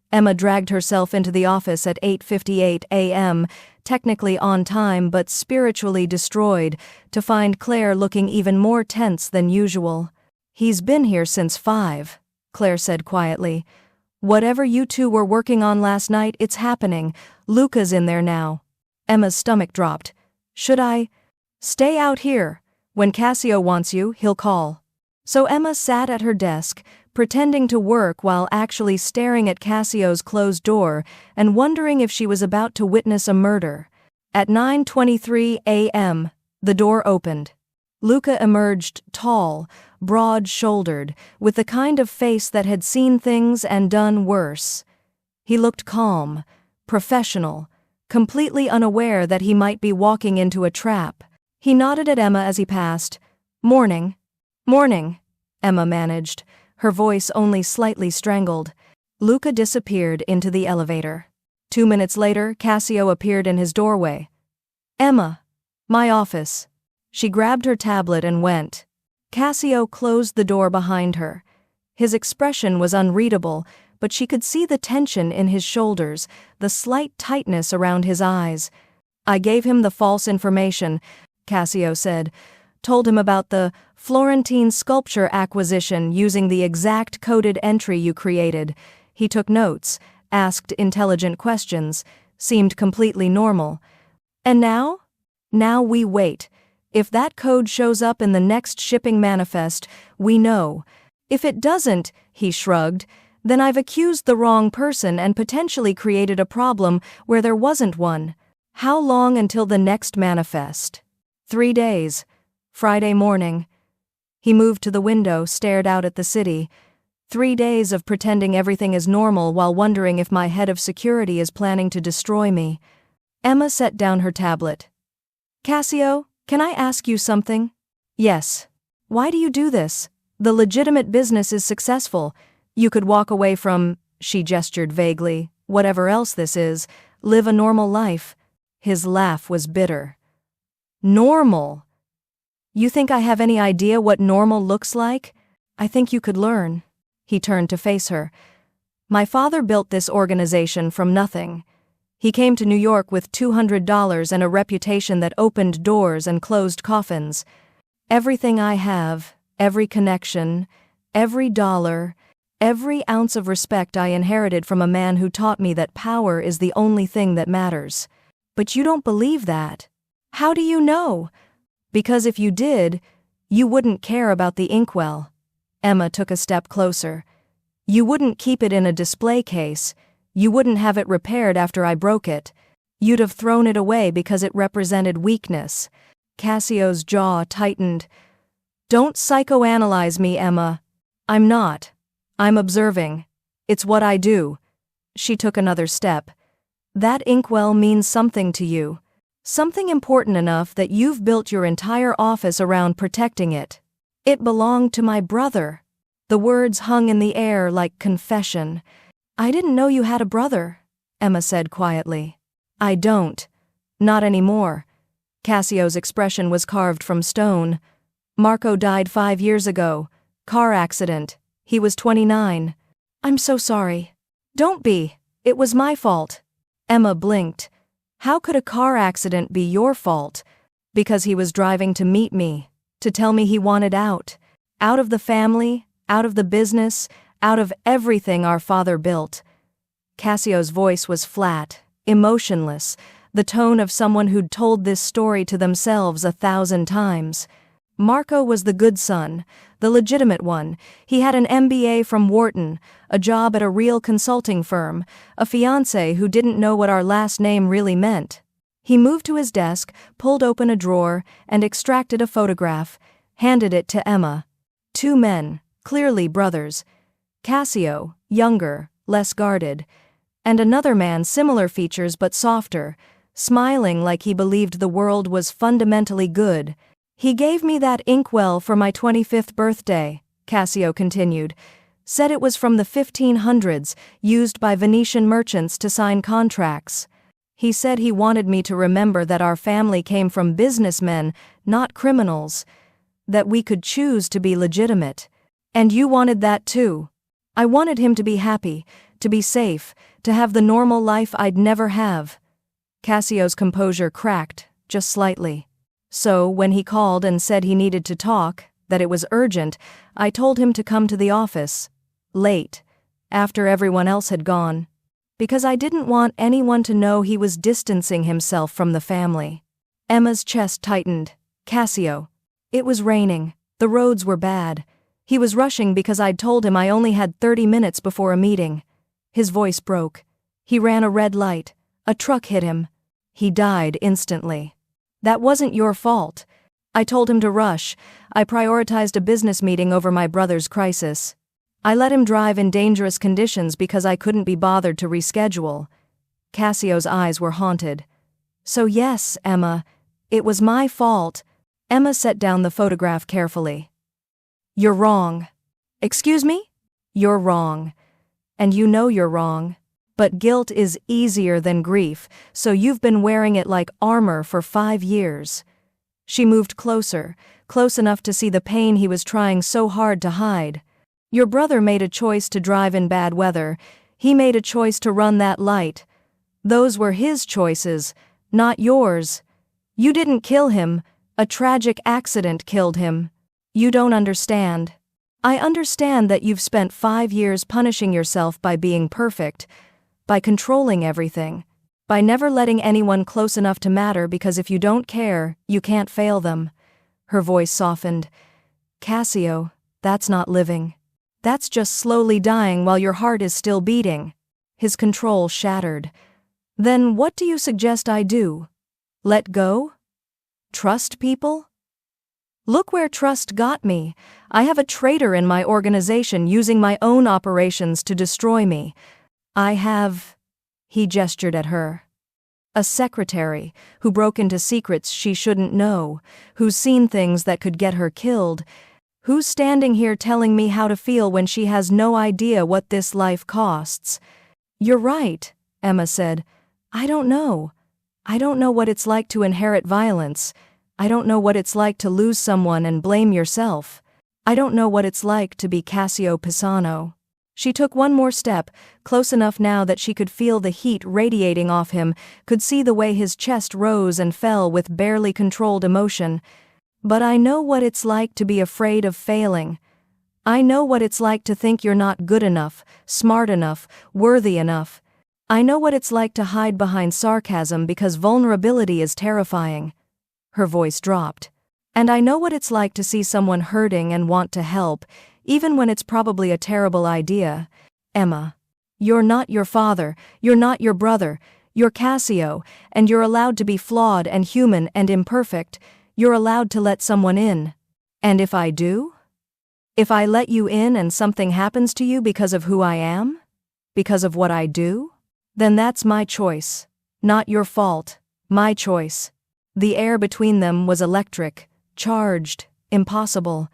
Emma dragged herself into the office at 8:58 a.m., technically on time but spiritually destroyed, to find Claire looking even more tense than usual. "He's been here since 5, Claire said quietly. "Whatever you two were working on last night, it's happening. Luca's in there now." Emma's stomach dropped. "Should I stay out here? When Cassio wants you, he'll call." So Emma sat at her desk, pretending to work while actually staring at Cassio's closed door and wondering if she was about to witness a murder. At 9:23 a.m., the door opened. Luca emerged tall, broad-shouldered, with the kind of face that had seen things and done worse. He looked calm, professional, completely unaware that he might be walking into a trap. He nodded at Emma as he passed. "Morning." "Morning," Emma managed, her voice only slightly strangled. Luca disappeared into the elevator. 2 minutes later, Cassio appeared in his doorway. "Emma, my office." She grabbed her tablet and went. Cassio closed the door behind her. His expression was unreadable, but she could see the tension in his shoulders, the slight tightness around his eyes. "I gave him the false information," Cassio said. "Told him about the Florentine sculpture acquisition using the exact coded entry you created. He took notes, asked intelligent questions, seemed completely normal. And now? Now we wait. If that code shows up in the next shipping manifest, we know. If it doesn't," he shrugged, "then I've accused the wrong person and potentially created a problem where there wasn't one. How long until the next manifest?" 3 days. Friday morning. He moved to the window, stared out at the city. 3 days of pretending everything is normal while wondering if my head of security is planning to destroy me. Emma set down her tablet. "Cassio, can I ask you something?" "Yes." "Why do you do this? The legitimate business is successful. You could walk away from," she gestured vaguely, "whatever else this is, live a normal life." His laugh was bitter. "Normal? You think I have any idea what normal looks like? I think you could learn." He turned to face her. "My father built this organization from nothing. He came to New York with $200 and a reputation that opened doors and closed coffins. Everything I have, every connection, every dollar, every ounce of respect I inherited from a man who taught me that power is the only thing that matters. But you don't believe that. How do you know? Because if you did, you wouldn't care about the inkwell." Emma took a step closer. "You wouldn't keep it in a display case. You wouldn't have it repaired after I broke it. You'd have thrown it away because it represented weakness." Cassio's jaw tightened. "Don't psychoanalyze me, Emma. I'm not. I'm observing. It's what I do." She took another step. "That inkwell means something to you. Something important enough that you've built your entire office around protecting it. It belonged to my brother." The words hung in the air like confession. "I didn't know you had a brother," Emma said quietly. "I don't. Not anymore." Cassio's expression was carved from stone. "Marco died 5 years ago. Car accident. He was 29. I'm so sorry." "Don't be. It was my fault." Emma blinked. "How could a car accident be your fault?" "Because he was driving to meet me, to tell me he wanted out. Out of the family, out of the business, out of everything our father built." Cassio's voice was flat, emotionless, the tone of someone who'd told this story to themselves 1,000 times. Marco was the good son, the legitimate one. He had an MBA from Wharton, a job at a real consulting firm, a fiancé who didn't know what our last name really meant. He moved to his desk, pulled open a drawer, and extracted a photograph, handed it to Emma. 2 men, clearly brothers. Cassio, younger, less guarded, and another man, similar features but softer, smiling like he believed the world was fundamentally good. "He gave me that inkwell for my 25th birthday," Cassio continued. "Said it was from the 1500s, used by Venetian merchants to sign contracts. He said he wanted me to remember that our family came from businessmen, not criminals. That we could choose to be legitimate. And you wanted that too. I wanted him to be happy, to be safe, to have the normal life I'd never have." Cassio's composure cracked, just slightly. "So, when he called and said he needed to talk, that it was urgent, I told him to come to the office. Late. After everyone else had gone. Because I didn't want anyone to know he was distancing himself from the family." Emma's chest tightened. "Cassio. It was raining. The roads were bad. He was rushing because I'd told him I only had 30 minutes before a meeting." His voice broke. "He ran a red light. A truck hit him. He died instantly. That wasn't your fault. I told him to rush. I prioritized a business meeting over my brother's crisis. I let him drive in dangerous conditions because I couldn't be bothered to reschedule." Cassio's eyes were haunted. "So yes, Emma, it was my fault." Emma set down the photograph carefully. "You're wrong." "Excuse me?" "You're wrong. And you know you're wrong. But guilt is easier than grief, so you've been wearing it like armor for 5 years." She moved closer, close enough to see the pain he was trying so hard to hide. "Your brother made a choice to drive in bad weather. He made a choice to run that light. Those were his choices, not yours. You didn't kill him. A tragic accident killed him. You don't understand. I understand that you've spent 5 years punishing yourself by being perfect, by controlling everything, by never letting anyone close enough to matter because if you don't care, you can't fail them." Her voice softened. "Cassio, that's not living. That's just slowly dying while your heart is still beating." His control shattered. "Then what do you suggest I do? Let go? Trust people? Look where trust got me. I have a traitor in my organization using my own operations to destroy me. I have," he gestured at her, "a secretary who broke into secrets she shouldn't know, who's seen things that could get her killed, who's standing here telling me how to feel when she has no idea what this life costs." "You're right," Emma said. "I don't know. I don't know what it's like to inherit violence. I don't know what it's like to lose someone and blame yourself. I don't know what it's like to be Cassio Pisano." She took one more step, close enough now that she could feel the heat radiating off him, could see the way his chest rose and fell with barely controlled emotion. "But I know what it's like to be afraid of failing. I know what it's like to think you're not good enough, smart enough, worthy enough. I know what it's like to hide behind sarcasm because vulnerability is terrifying." Her voice dropped. "And I know what it's like to see someone hurting and want to help, even when it's probably a terrible idea. Emma, you're not your father, you're not your brother, you're Cassio, and you're allowed to be flawed and human and imperfect. You're allowed to let someone in. And if I do? If I let you in and something happens to you because of who I am? Because of what I do? Then that's my choice. Not your fault. My choice." The air between them was electric, charged, impossible.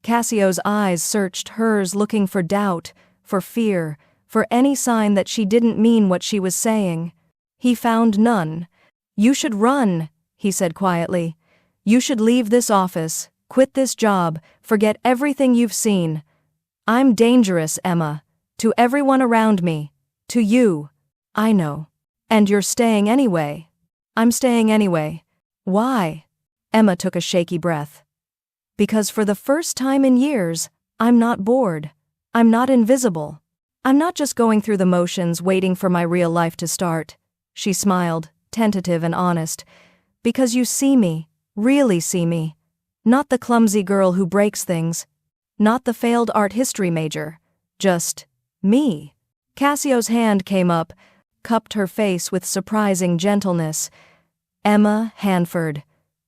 Cassio's eyes searched hers, looking for doubt, for fear, for any sign that she didn't mean what she was saying. He found none. "You should run," he said quietly. "You should leave this office, quit this job, forget everything you've seen. I'm dangerous, Emma. To everyone around me. To you. I know. And you're staying anyway." "I'm staying anyway." "Why?" Emma took a shaky breath. "Because for the first time in years, I'm not bored. I'm not invisible. I'm not just going through the motions waiting for my real life to start. She smiled, tentative and honest. Because you see me, really see me. Not the clumsy girl who breaks things. Not the failed art history major. Just me. Cassio's hand came up, cupped her face with surprising gentleness. Emma Hanford,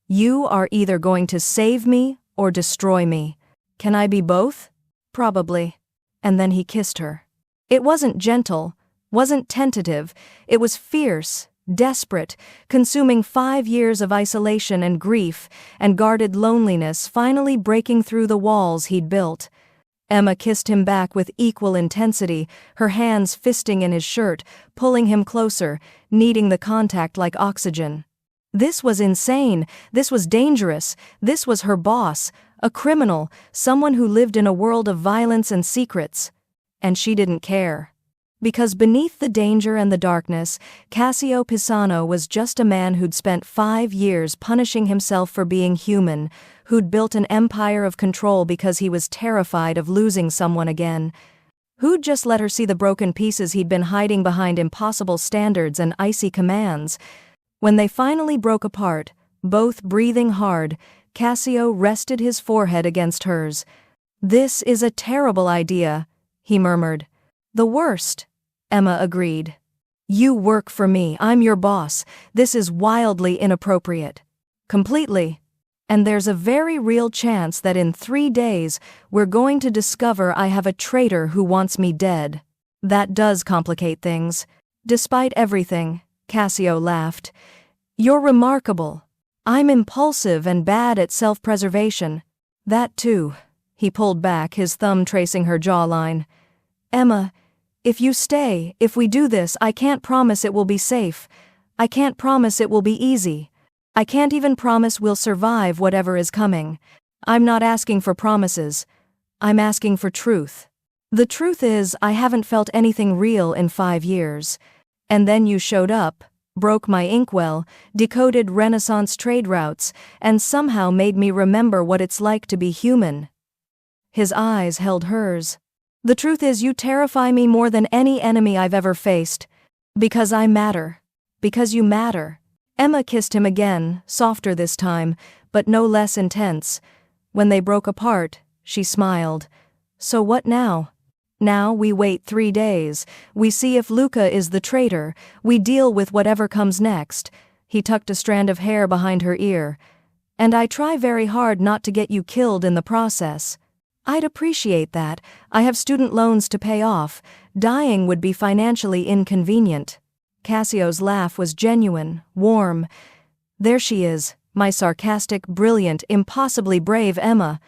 you are either going to save me or destroy me. Can I be both? Probably. And then he kissed her. It wasn't gentle, wasn't tentative, it was fierce, desperate, consuming 5 years of isolation and grief and guarded loneliness finally breaking through the walls he'd built. Emma kissed him back with equal intensity, her hands fisting in his shirt, pulling him closer, needing the contact like oxygen. This was insane, this was dangerous, this was her boss, a criminal, someone who lived in a world of violence and secrets. And she didn't care. Because beneath the danger and the darkness, Cassio Pisano was just a man who'd spent 5 years punishing himself for being human, who'd built an empire of control because he was terrified of losing someone again, who'd just let her see the broken pieces he'd been hiding behind impossible standards and icy commands. When they finally broke apart, both breathing hard, Cassio rested his forehead against hers. "This is a terrible idea," he murmured. "The worst," Emma agreed. "You work for me, I'm your boss, this is wildly inappropriate." "Completely. And there's a very real chance that in 3 days we're going to discover I have a traitor who wants me dead. That does complicate things." "Despite everything," Cassio laughed. "You're remarkable. I'm impulsive and bad at self-preservation." "That too." He pulled back, his thumb tracing her jawline. "Emma, if you stay, if we do this, I can't promise it will be safe. I can't promise it will be easy. I can't even promise we'll survive whatever is coming. I'm not asking for promises. I'm asking for truth. The truth is, I haven't felt anything real in 5 years. And then you showed up, broke my inkwell, decoded Renaissance trade routes, and somehow made me remember what it's like to be human." His eyes held hers. "The truth is, you terrify me more than any enemy I've ever faced. Because I matter. Because you matter." Emma kissed him again, softer this time, but no less intense. When they broke apart, she smiled. "So what now? Now we wait 3 days. We see if Luca is the traitor. We deal with whatever comes next." He tucked a strand of hair behind her ear. "And I try very hard not to get you killed in the process. I'd appreciate that. I have student loans to pay off. Dying would be financially inconvenient." Cassio's laugh was genuine, warm. "There she is, my sarcastic, brilliant, impossibly brave Emma."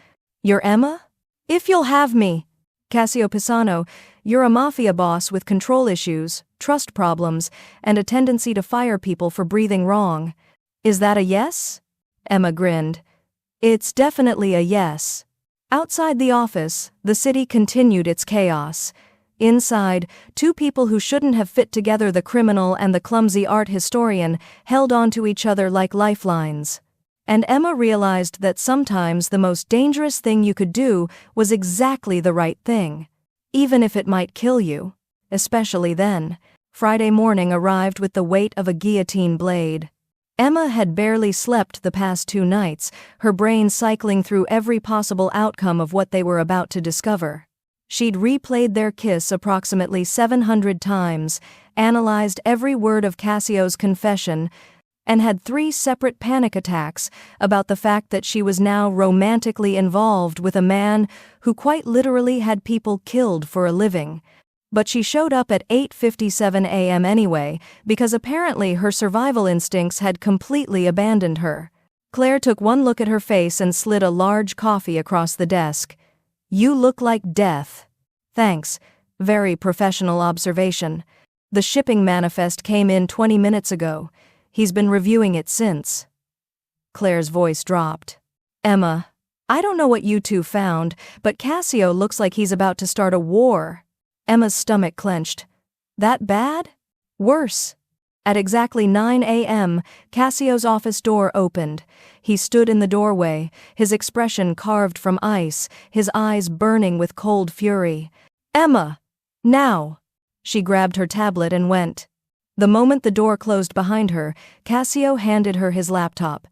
"You're Emma? If you'll have me." "Cassio Pisano, you're a mafia boss with control issues, trust problems, and a tendency to fire people for breathing wrong. Is that a yes?" Emma grinned. "It's definitely a yes." Outside the office, the city continued its chaos. Inside, 2 people who shouldn't have fit together, the criminal and the clumsy art historian, held on to each other like lifelines. And Emma realized that sometimes the most dangerous thing you could do was exactly the right thing. Even if it might kill you. Especially then. Friday morning arrived with the weight of a guillotine blade. Emma had barely slept the past 2 nights, her brain cycling through every possible outcome of what they were about to discover. She'd replayed their kiss approximately 700 times, analyzed every word of Cassio's confession, and had 3 separate panic attacks about the fact that she was now romantically involved with a man who quite literally had people killed for a living. But she showed up at 8:57 a.m. anyway, because apparently her survival instincts had completely abandoned her. Claire took one look at her face and slid a large coffee across the desk. "You look like death." "Thanks. Very professional observation. The shipping manifest came in 20 minutes ago. He's been reviewing it since." Claire's voice dropped. "Emma, I don't know what you 2 found, but Cassio looks like he's about to start a war." Emma's stomach clenched. "That bad?" "Worse." At exactly 9 a.m., Cassio's office door opened. He stood in the doorway, his expression carved from ice, his eyes burning with cold fury. "Emma!" Now! She grabbed her tablet and went. The moment the door closed behind her, Cassio handed her his laptop.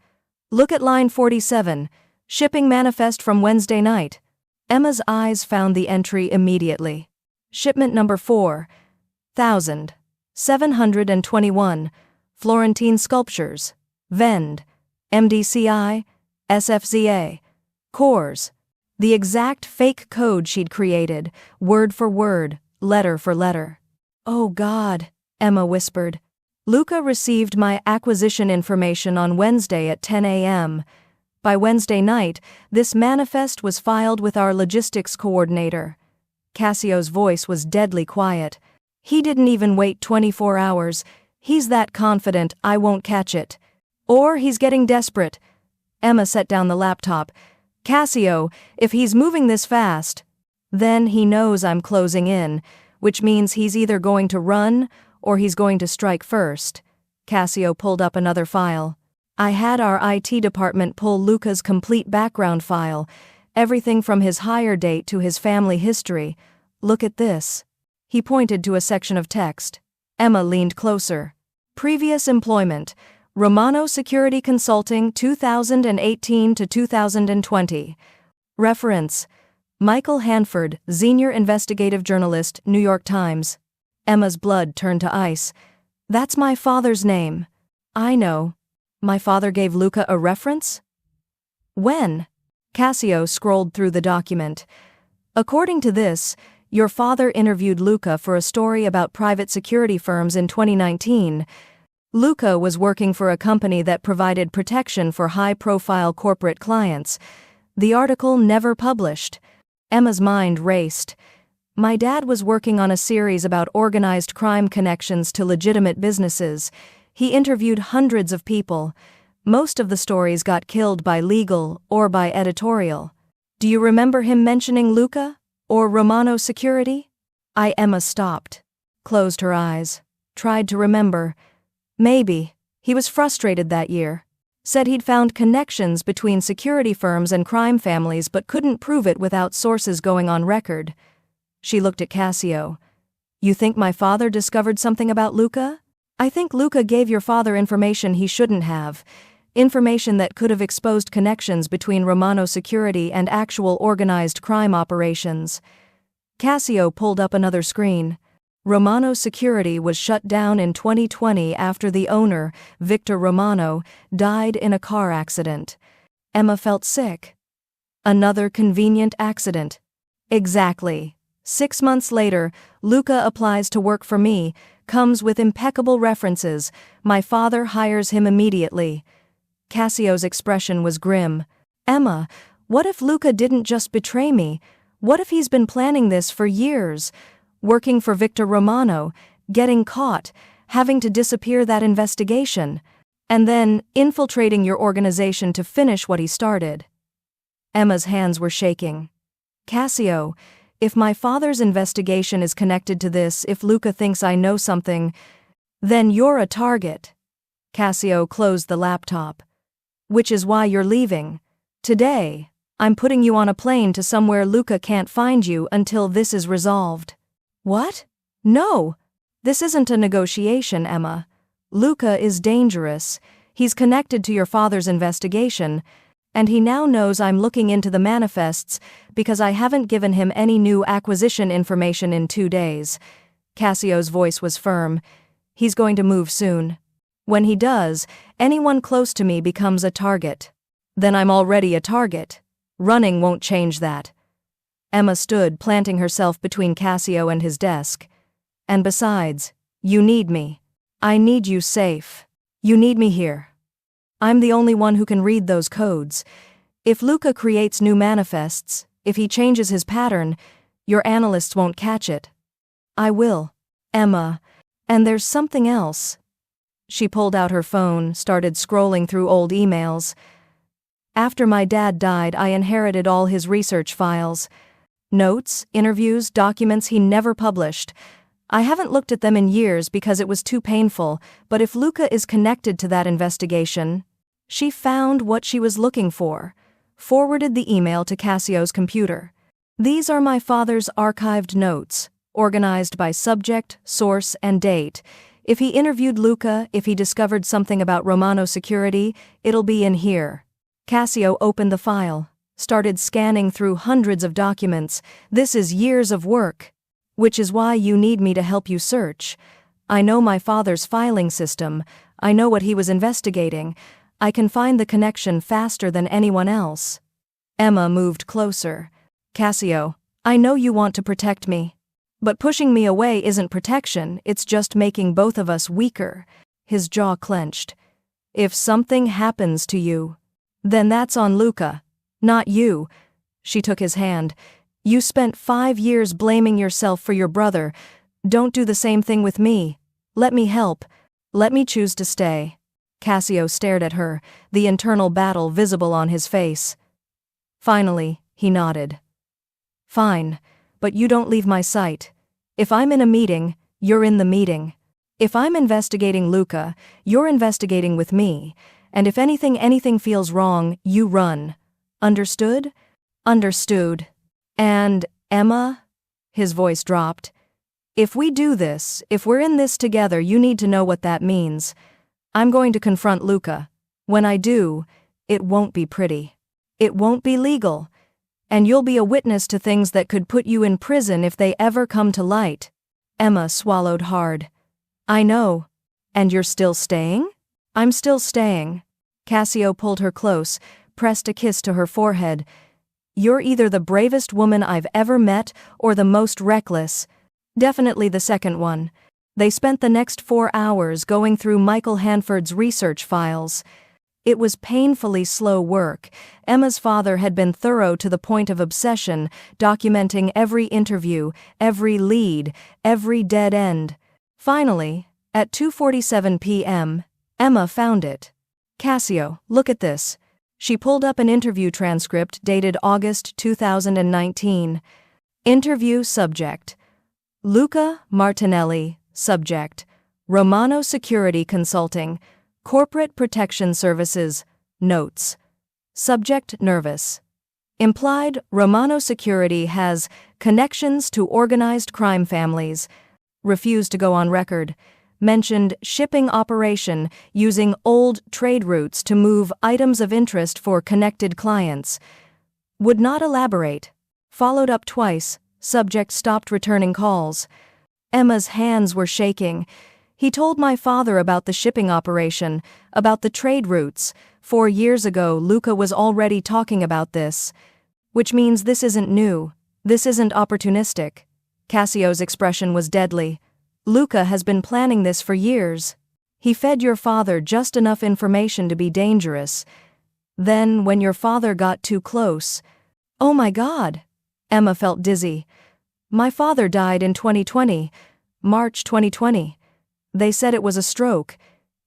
Look at line 47, shipping manifest from Wednesday night. Emma's eyes found the entry immediately. Shipment number 4,721, Florentine Sculptures, Vend, MDCI, SFZA, Cores. The exact fake code she'd created, word for word, letter for letter. Oh God, Emma whispered. Luca received my acquisition information on Wednesday at 10 a.m. By Wednesday night, this manifest was filed with our logistics coordinator. Cassio's voice was deadly quiet. He didn't even wait 24 hours. He's that confident I won't catch it. Or he's getting desperate. Emma set down the laptop. Cassio, if he's moving this fast, then he knows I'm closing in, which means he's either going to run or he's going to strike first. Cassio pulled up another file. I had our IT department pull Luca's complete background file, everything from his hire date to his family history. Look at this. He pointed to a section of text. Emma leaned closer. Previous employment, Romano Security Consulting 2018 to 2020. Reference, Michael Hanford, Senior Investigative Journalist, New York Times. Emma's blood turned to ice. That's my father's name. I know. My father gave Luca a reference? When? Cassio scrolled through the document. According to this, your father interviewed Luca for a story about private security firms in 2019. Luca was working for a company that provided protection for high-profile corporate clients. The article never published. Emma's mind raced. My dad was working on a series about organized crime connections to legitimate businesses. He interviewed hundreds of people. Most of the stories got killed by legal or by editorial. Do you remember him mentioning Luca? Or Romano Security? Emma stopped. Closed her eyes. Tried to remember. Maybe. He was frustrated that year. Said he'd found connections between security firms and crime families but couldn't prove it without sources going on record. She looked at Cassio. You think my father discovered something about Luca? I think Luca gave your father information he shouldn't have. Information that could have exposed connections between Romano Security and actual organized crime operations. Cassio pulled up another screen. Romano Security was shut down in 2020 after the owner, Victor Romano, died in a car accident. Emma felt sick. Another convenient accident. Exactly. 6 months later, Luca applies to work for me, comes with impeccable references. My father hires him immediately. Cassio's expression was grim. Emma, what if Luca didn't just betray me? What if he's been planning this for years? Working for Victor Romano, getting caught, having to disappear that investigation, and then infiltrating your organization to finish what he started. Emma's hands were shaking. Cassio, if my father's investigation is connected to this, if Luca thinks I know something, then you're a target. Cassio closed the laptop. Which is why you're leaving. Today, I'm putting you on a plane to somewhere Luca can't find you until this is resolved. What? No! This isn't a negotiation, Emma. Luca is dangerous. He's connected to your father's investigation, and he now knows I'm looking into the manifests because I haven't given him any new acquisition information in 2 days. Cassio's voice was firm. He's going to move soon. When he does, anyone close to me becomes a target. Then I'm already a target. Running won't change that. Emma stood, planting herself between Cassio and his desk. And besides, you need me. I need you safe. You need me here. I'm the only one who can read those codes. If Luca creates new manifests, if he changes his pattern, your analysts won't catch it. I will, Emma. And there's something else. She pulled out her phone, started scrolling through old emails. After my dad died, I inherited all his research files. Notes, interviews, documents he never published. I haven't looked at them in years because it was too painful, but if Luca is connected to that investigation... She found what she was looking for, forwarded the email to Cassio's computer. These are my father's archived notes. organized by subject, source, and date. If he interviewed Luca, if he discovered something about Romano security, it'll be in here. Cassio opened the file, started scanning through hundreds of documents. This is years of work. Which is why you need me to help you search. I know my father's filing system. I know what he was investigating. I can find the connection faster than anyone else. Emma moved closer. Cassio, I know you want to protect me. But pushing me away isn't protection, it's just making both of us weaker. His jaw clenched. If something happens to you, then that's on Luca, not you. She took his hand. You spent 5 years blaming yourself for your brother. Don't do the same thing with me. Let me help. Let me choose to stay. Cassio stared at her, the internal battle visible on his face. Finally, he nodded. Fine, but you don't leave my sight. If I'm in a meeting, you're in the meeting. If I'm investigating Luca, you're investigating with me. And if anything feels wrong, you run. Understood? Understood. And, Emma? His voice dropped. If we do this, if we're in this together, you need to know what that means. I'm going to confront Luca. When I do, it won't be pretty. It won't be legal. And you'll be a witness to things that could put you in prison if they ever come to light. Emma swallowed hard. I know. And you're still staying? I'm still staying. Cassio pulled her close, pressed a kiss to her forehead. You're either the bravest woman I've ever met or the most reckless. Definitely the second one. They spent the next 4 hours going through Michael Hanford's research files. It was painfully slow work. Emma's father had been thorough to the point of obsession, documenting every interview, every lead, every dead end. Finally, at 2:47 p.m., Emma found it. Cassio, look at this. She pulled up an interview transcript dated August 2019. Interview subject: Luca Martinelli. Subject: Romano Security Consulting, Corporate Protection Services. Notes. Subject: nervous. Implied: Romano Security has connections to organized crime families. Refused to go on record. Mentioned shipping operation using old trade routes to move items of interest for connected clients. Would not elaborate. Followed up twice. Subject stopped returning calls. Emma's hands were shaking. He told my father about the shipping operation, about the trade routes. 4 years ago, Luca was already talking about this. Which means this isn't new. This isn't opportunistic. Cassio's expression was deadly. Luca has been planning this for years. He fed your father just enough information to be dangerous. Then, when your father got too close... Oh my God! Emma felt dizzy. My father died in 2020, March 2020. They said it was a stroke.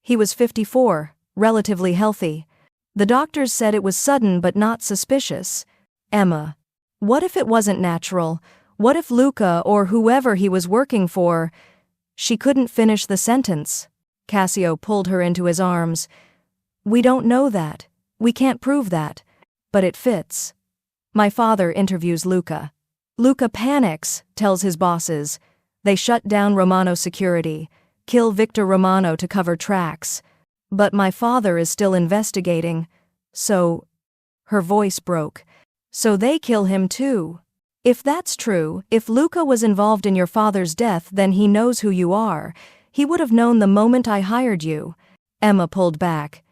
He was 54, relatively healthy. The doctors said it was sudden but not suspicious. Emma. What if it wasn't natural? What if Luca or whoever he was working for... She couldn't finish the sentence. Cassio pulled her into his arms. We don't know that. We can't prove that. But it fits. My father interviews Luca. Luca panics, tells his bosses. They shut down Romano Security, kill Victor Romano to cover tracks. But my father is still investigating. So... Her voice broke. So they kill him too. If that's true, if Luca was involved in your father's death, then he knows who you are. He would have known the moment I hired you. Emma pulled back.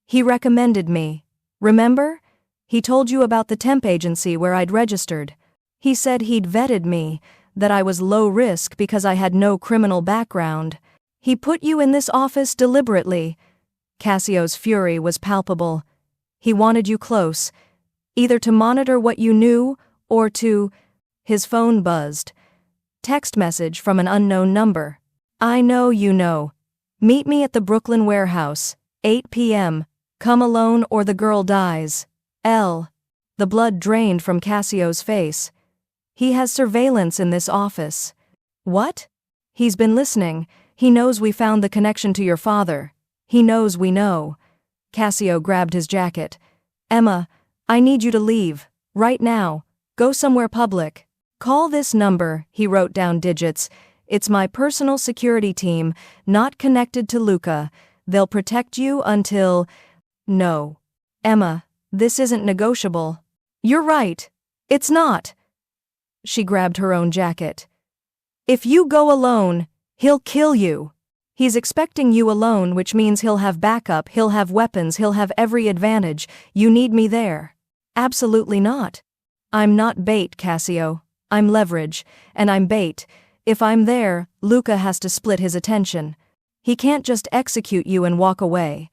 He recommended me. Remember? He told you about the temp agency where I'd registered. He said he'd vetted me, that I was low risk because I had no criminal background. He put you in this office deliberately. Cassio's fury was palpable. He wanted you close, either to monitor what you knew or to... His phone buzzed. Text message from an unknown number. I know you know. Meet me at the Brooklyn warehouse, 8 p.m. Come alone or the girl dies. L. The blood drained from Cassio's face. He has surveillance in this office. What? He's been listening. He knows we found the connection to your father. He knows we know. Cassio grabbed his jacket. Emma, I need you to leave. Right now. Go somewhere public. Call this number, he wrote down digits. It's my personal security team, not connected to Luca. They'll protect you until... No. Emma, this isn't negotiable. You're right. It's not. She grabbed her own jacket. If you go alone, he'll kill you. He's expecting you alone, which means he'll have backup, he'll have weapons, he'll have every advantage. You need me there. Absolutely not. I'm not bait, Cassio. I'm leverage, and I'm bait. If I'm there, Luca has to split his attention. He can't just execute you and walk away.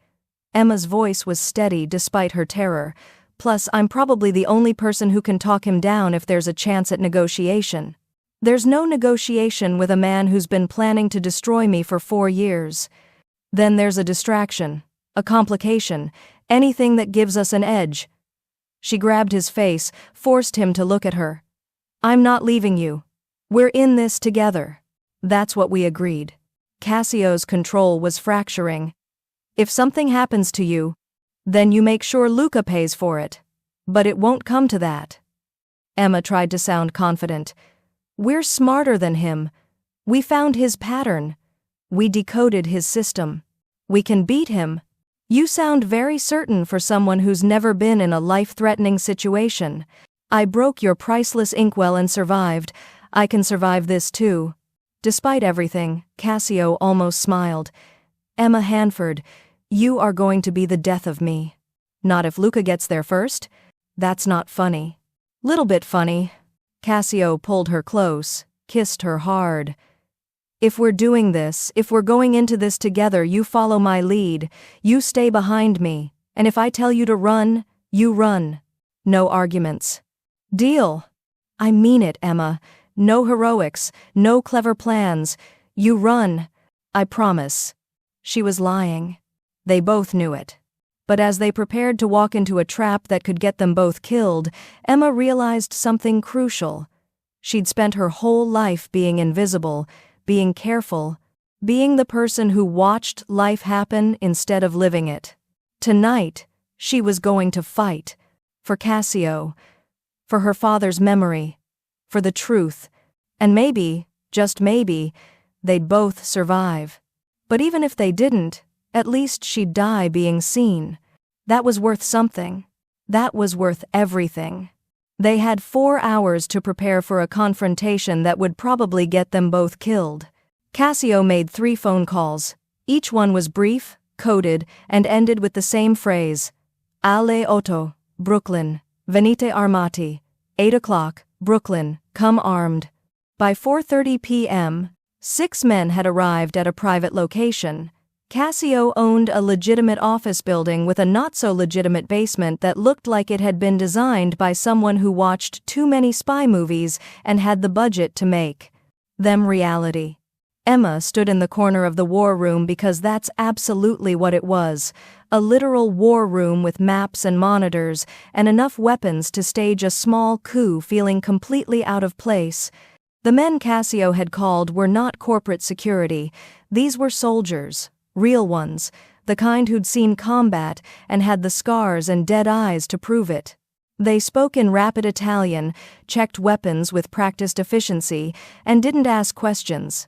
Emma's voice was steady despite her terror. Plus, I'm probably the only person who can talk him down if there's a chance at negotiation. There's no negotiation with a man who's been planning to destroy me for 4 years. Then there's a distraction, a complication, anything that gives us an edge. She grabbed his face, forced him to look at her. I'm not leaving you. We're in this together. That's what we agreed. Cassio's control was fracturing. If something happens to you, then you make sure Luca pays for it. But it won't come to that. Emma tried to sound confident. We're smarter than him. We found his pattern. We decoded his system. We can beat him. You sound very certain for someone who's never been in a life-threatening situation. I broke your priceless inkwell and survived. I can survive this too. Despite everything, Cassio almost smiled. Emma Hanford, you are going to be the death of me. Not if Luca gets there first. That's not funny. Little bit funny. Cassio pulled her close, kissed her hard. If we're doing this, if we're going into this together, you follow my lead, you stay behind me, and if I tell you to run, you run. No arguments. Deal? I mean it, Emma. No heroics, no clever plans. You run. I promise. She was lying. They both knew it. But as they prepared to walk into a trap that could get them both killed, Emma realized something crucial. She'd spent her whole life being invisible, being careful, being the person who watched life happen instead of living it. Tonight, she was going to fight. For Cassio. For her father's memory. For the truth. And maybe, just maybe, they'd both survive. But even if they didn't, at least she'd die being seen. That was worth something. That was worth everything. They had 4 hours to prepare for a confrontation that would probably get them both killed. Cassio made 3 phone calls. Each one was brief, coded, and ended with the same phrase. Alle 8, Brooklyn. Venite armati. 8 o'clock, Brooklyn, come armed. By 4:30 p.m., 6 men had arrived at a private location. Cassio owned a legitimate office building with a not-so-legitimate basement that looked like it had been designed by someone who watched too many spy movies and had the budget to make them reality. Emma stood in the corner of the war room because that's absolutely what it was, a literal war room with maps and monitors and enough weapons to stage a small coup feeling completely out of place. The men Cassio had called were not corporate security. These were soldiers. Real ones, the kind who'd seen combat and had the scars and dead eyes to prove it. They spoke in rapid Italian, checked weapons with practiced efficiency, and didn't ask questions.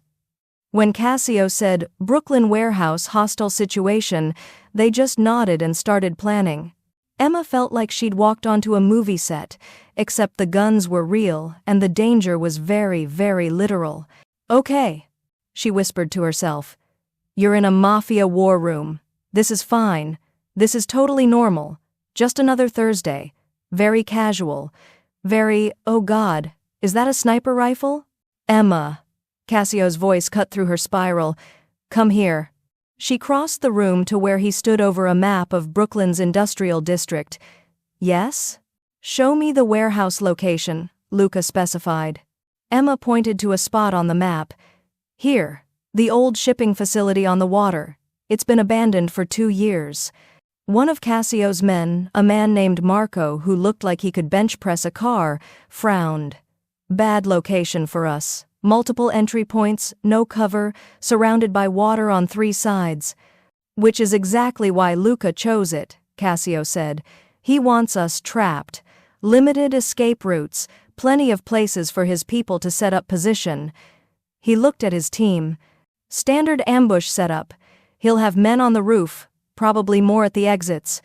When Cassio said, "Brooklyn warehouse hostile situation," they just nodded and started planning. Emma felt like she'd walked onto a movie set, except the guns were real and the danger was very, very literal. "Okay," she whispered to herself. "You're in a mafia war room. This is fine. This is totally normal. Just another Thursday. Very casual. Very, oh God, is that a sniper rifle?" "Emma." Cassio's voice cut through her spiral. "Come here." She crossed the room to where he stood over a map of Brooklyn's industrial district. "Yes?" "Show me the warehouse location," Luca specified. Emma pointed to a spot on the map. "Here. The old shipping facility on the water. It's been abandoned for 2 years. One of Cassio's men, a man named Marco who looked like he could bench press a car, frowned. "Bad location for us. Multiple entry points, no cover, surrounded by water on 3 sides. Which is exactly why Luca chose it," Cassio said. "He wants us trapped. Limited escape routes, plenty of places for his people to set up position. He looked at his team. Standard ambush setup. He'll have men on the roof, probably more at the exits.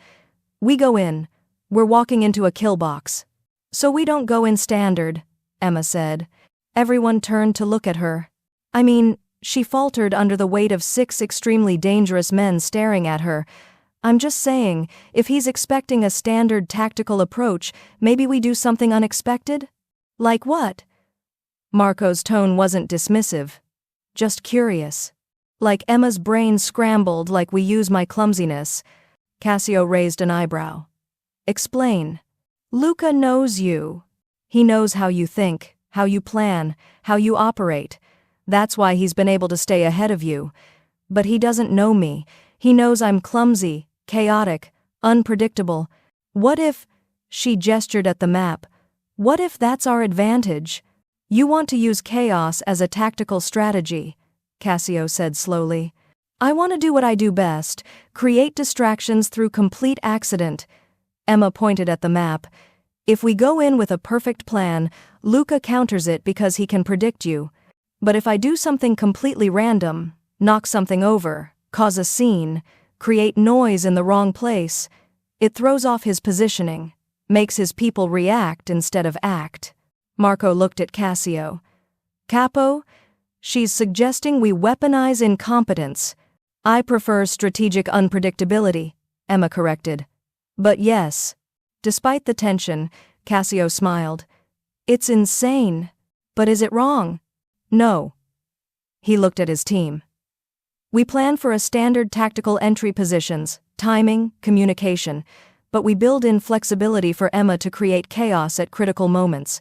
We go in. We're walking into a kill box. So we don't go in standard, Emma said. Everyone turned to look at her. I mean, she faltered under the weight of 6 extremely dangerous men staring at her. I'm just saying, if he's expecting a standard tactical approach, maybe we do something unexpected? Like what? Marco's tone wasn't dismissive. Just curious. Like Emma's brain scrambled like we use my clumsiness. Cassio raised an eyebrow. Explain. Luca knows you. He knows how you think, how you plan, how you operate. That's why he's been able to stay ahead of you. But he doesn't know me. He knows I'm clumsy, chaotic, unpredictable. What if, she gestured at the map, what if that's our advantage? You want to use chaos as a tactical strategy, Cassio said slowly. I want to do what I do best, create distractions through complete accident. Emma pointed at the map. If we go in with a perfect plan, Luca counters it because he can predict you. But if I do something completely random, knock something over, cause a scene, create noise in the wrong place, it throws off his positioning, makes his people react instead of act. Marco looked at Cassio. Capo, she's suggesting we weaponize incompetence. I prefer strategic unpredictability, Emma corrected. But yes. Despite the tension, Cassio smiled. It's insane. But is it wrong? No. He looked at his team. We plan for a standard tactical entry positions, timing, communication, but we build in flexibility for Emma to create chaos at critical moments.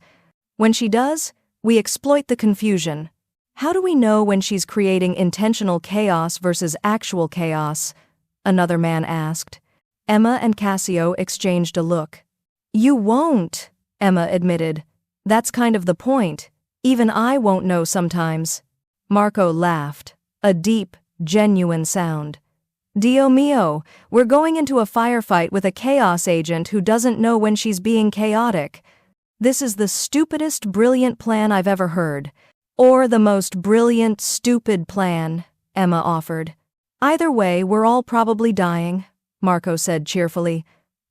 When she does, we exploit the confusion. How do we know when she's creating intentional chaos versus actual chaos? Another man asked. Emma and Cassio exchanged a look. You won't, Emma admitted. That's kind of the point. Even I won't know sometimes. Marco laughed. A deep, genuine sound. Dio mio, we're going into a firefight with a chaos agent who doesn't know when she's being chaotic. This is the stupidest brilliant plan I've ever heard. Or the most brilliant stupid plan, Emma offered. Either way, we're all probably dying, Marco said cheerfully.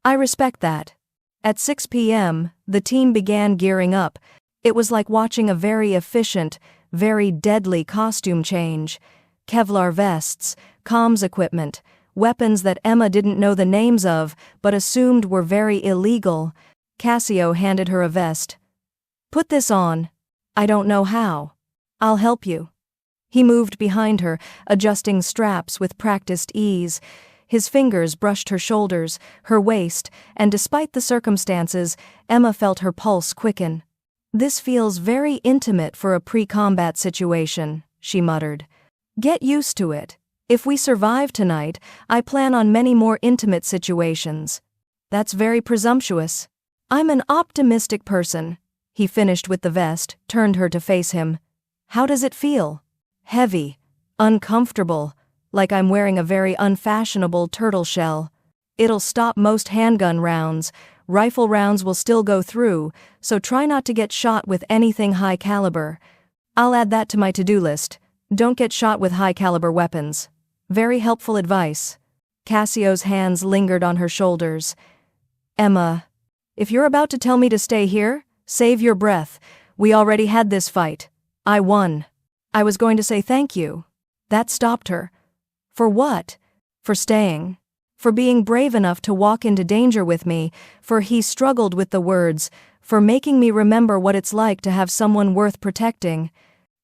I respect that. At 6 p.m., the team began gearing up. It was like watching a very efficient, very deadly costume change. Kevlar vests, comms equipment, weapons that Emma didn't know the names of but assumed were very illegal. Cassio handed her a vest. Put this on. I don't know how. I'll help you. He moved behind her, adjusting straps with practiced ease. His fingers brushed her shoulders, her waist, and despite the circumstances, Emma felt her pulse quicken. This feels very intimate for a pre-combat situation, she muttered. Get used to it. If we survive tonight, I plan on many more intimate situations. That's very presumptuous. I'm an optimistic person. He finished with the vest, turned her to face him. How does it feel? Heavy. Uncomfortable. Like I'm wearing a very unfashionable turtle shell. It'll stop most handgun rounds. Rifle rounds will still go through, so try not to get shot with anything high caliber. I'll add that to my to-do list. Don't get shot with high-caliber weapons. Very helpful advice. Cassio's hands lingered on her shoulders. Emma, if you're about to tell me to stay here, save your breath. We already had this fight. I won. I was going to say thank you. That stopped her. For what? For staying. For being brave enough to walk into danger with me, for he struggled with the words, for making me remember what it's like to have someone worth protecting.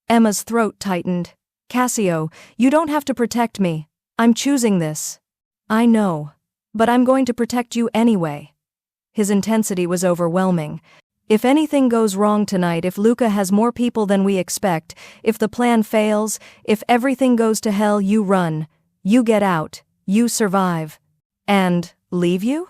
Emma's throat tightened. Cassio, you don't have to protect me. I'm choosing this. I know. But I'm going to protect you anyway. His intensity was overwhelming. If anything goes wrong tonight, if Luca has more people than we expect, if the plan fails, if everything goes to hell, you run. You get out. You survive. And leave you?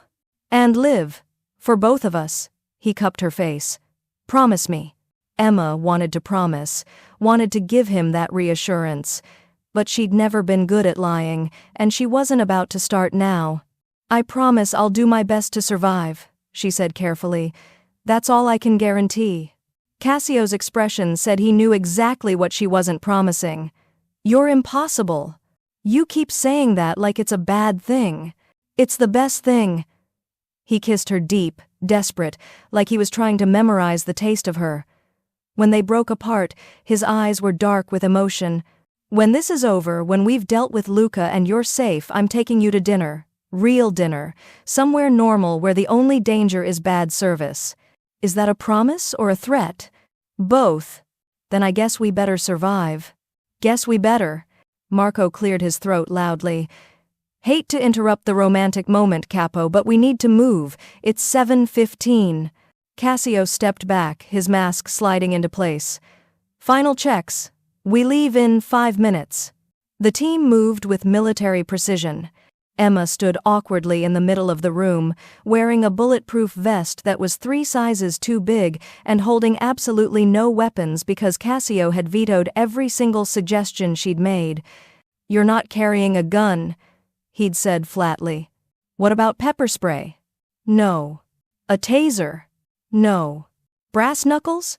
And live. For both of us. He cupped her face. Promise me. Emma wanted to promise, wanted to give him that reassurance. But she'd never been good at lying, and she wasn't about to start now. I promise I'll do my best to survive, she said carefully. That's all I can guarantee. Cassio's expression said he knew exactly what she wasn't promising. "You're impossible. You keep saying that like it's a bad thing. It's the best thing." He kissed her deep, desperate, like he was trying to memorize the taste of her. When they broke apart, his eyes were dark with emotion. "When this is over, when we've dealt with Luca and you're safe, I'm taking you to dinner. Real dinner. Somewhere normal where the only danger is bad service. Is that a promise or a threat?" "Both." "Then I guess we better survive." "Guess we better." Marco cleared his throat loudly. "Hate to interrupt the romantic moment, Capo, but we need to move. It's 7:15. Cassio stepped back, his mask sliding into place. "Final checks. We leave in 5 minutes." The team moved with military precision. Emma stood awkwardly in the middle of the room, wearing a bulletproof vest that was 3 sizes too big and holding absolutely no weapons because Cassio had vetoed every single suggestion she'd made. "You're not carrying a gun," he'd said flatly. "What about pepper spray?" "No." "A taser?" "No." "Brass knuckles?"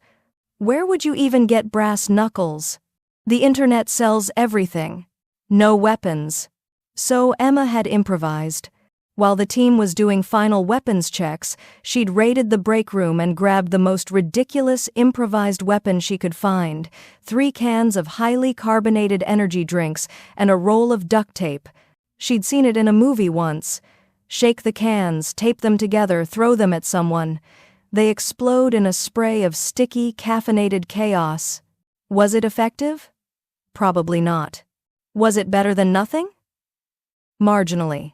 "Where would you even get brass knuckles? The internet sells everything." "No weapons." So Emma had improvised. While the team was doing final weapons checks, she'd raided the break room and grabbed the most ridiculous improvised weapon she could find: 3 cans of highly carbonated energy drinks and a roll of duct tape. She'd seen it in a movie once. Shake the cans, tape them together, throw them at someone. They explode in a spray of sticky, caffeinated chaos. Was it effective? Probably not. Was it better than nothing? Marginally.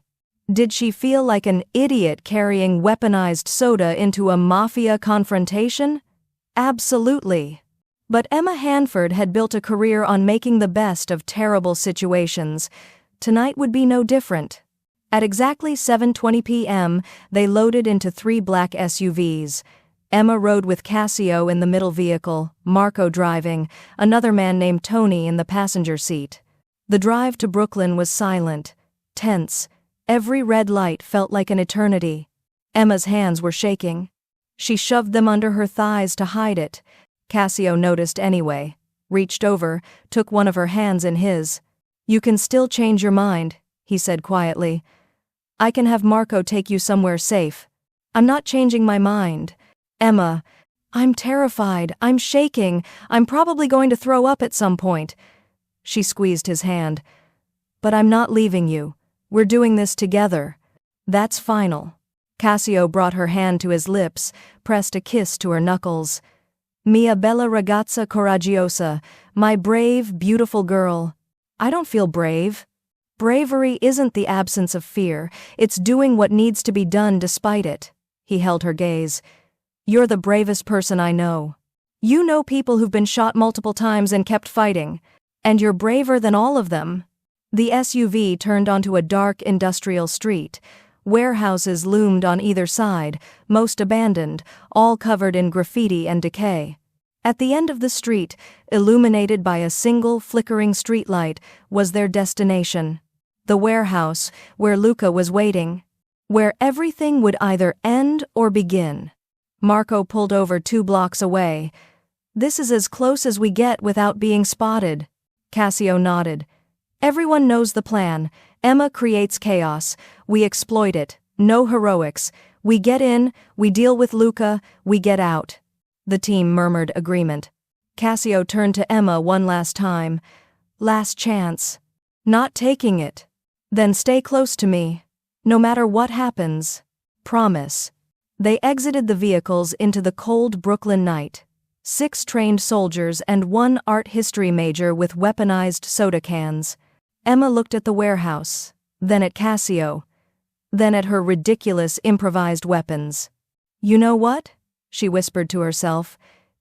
Did she feel like an idiot carrying weaponized soda into a mafia confrontation? Absolutely. But Emma Hanford had built a career on making the best of terrible situations. Tonight would be no different. At exactly 7:20 p.m., they loaded into 3 black SUVs. Emma rode with Cassio in the middle vehicle, Marco driving, another man named Tony in the passenger seat. The drive to Brooklyn was silent, tense. Every red light felt like an eternity. Emma's hands were shaking. She shoved them under her thighs to hide it. Cassio noticed anyway, reached over, took one of her hands in his. "You can still change your mind," he said quietly. "I can have Marco take you somewhere safe." "I'm not changing my mind." "Emma, I'm terrified, I'm shaking, I'm probably going to throw up at some point." She squeezed his hand. "But I'm not leaving you. We're doing this together. That's final." Cassio brought her hand to his lips, pressed a kiss to her knuckles. "Mia bella ragazza coraggiosa, my brave, beautiful girl." "I don't feel brave." "Bravery isn't the absence of fear, it's doing what needs to be done despite it." He held her gaze. "You're the bravest person I know. You know people who've been shot multiple times and kept fighting. And you're braver than all of them." The SUV turned onto a dark industrial street. Warehouses loomed on either side, most abandoned, all covered in graffiti and decay. At the end of the street, illuminated by a single flickering streetlight, was their destination. The warehouse, where Luca was waiting. Where everything would either end or begin. Marco pulled over 2 blocks away. "This is as close as we get without being spotted." Cassio nodded. "Everyone knows the plan. Emma creates chaos. We exploit it. No heroics. We get in, we deal with Luca, we get out." The team murmured agreement. Cassio turned to Emma one last time. "Last chance. Not taking it. Then stay close to me. No matter what happens. Promise." They exited the vehicles into the cold Brooklyn night. 6 trained soldiers and 1 art history major with weaponized soda cans. Emma looked at the warehouse, then at Cassio, then at her ridiculous improvised weapons. "You know what?" she whispered to herself.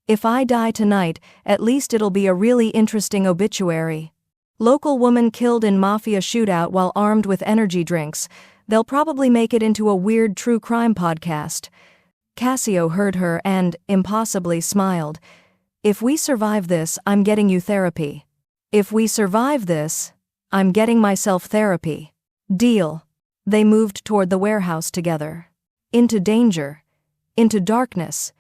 "If I die tonight, at least it'll be a really interesting obituary. Local woman killed in mafia shootout while armed with energy drinks. They'll probably make it into a weird true crime podcast." Cassio heard her and, impossibly, smiled. "If we survive this, I'm getting you therapy. If we survive this, I'm getting myself therapy. Deal." They moved toward the warehouse together. Into danger. Into darkness.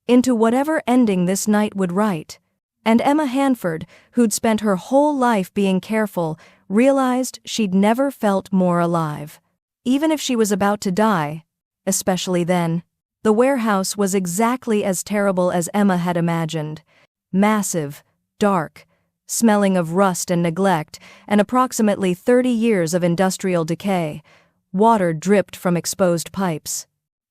into whatever ending this night would write. And Emma Hanford, who'd spent her whole life being careful, realized she'd never felt more alive. Even if she was about to die, especially then, the warehouse was exactly as terrible as Emma had imagined. Massive, dark, smelling of rust and neglect, and approximately 30 years of industrial decay. Water dripped from exposed pipes.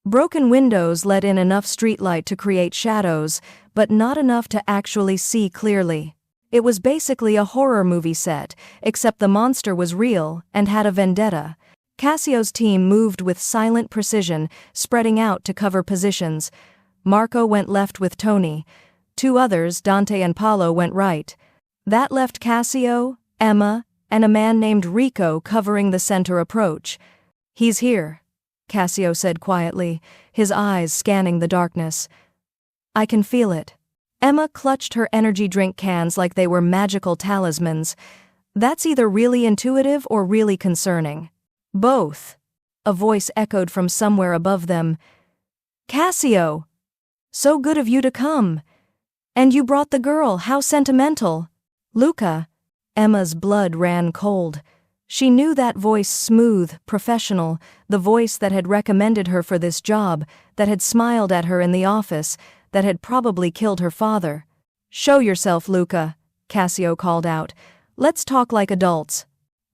Broken windows let in enough streetlight to create shadows, but not enough to actually see clearly. It was basically a horror movie set, except the monster was real and had a vendetta. Cassio's team moved with silent precision, spreading out to cover positions. Marco went left with Tony. 2 others, Dante and Paolo, went right. That left Cassio, Emma, and a man named Rico covering the center approach. "He's here," Cassio said quietly, his eyes scanning the darkness. "I can feel it." Emma clutched her energy drink cans like they were magical talismans. "That's either really intuitive or really concerning." "Both," a voice echoed from somewhere above them. "Cassio! So good of you to come. And you brought the girl, how sentimental." "Luca." Emma's blood ran cold. She knew that voice, smooth, professional, the voice that had recommended her for this job, that had smiled at her in the office, that had probably killed her father. "Show yourself, Luca," Cassio called out. "Let's talk like adults."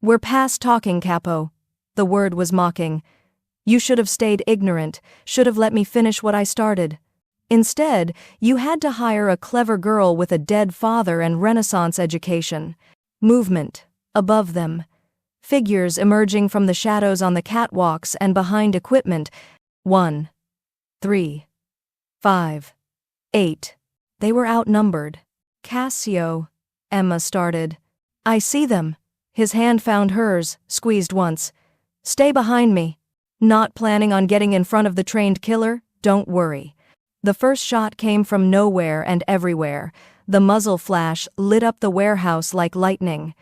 "We're past talking, Capo." The word was mocking. "You should have stayed ignorant, should have let me finish what I started. Instead, you had to hire a clever girl with a dead father and Renaissance education." Movement. Above them. Figures emerging from the shadows on the catwalks and behind equipment. 1, 3, 5, 8. They were outnumbered. "Cassio," Emma started. "I see them." His hand found hers, squeezed once. "Stay behind me." "Not planning on getting in front of the trained killer? Don't worry." The first shot came from nowhere and everywhere. The muzzle flash lit up the warehouse like lightning.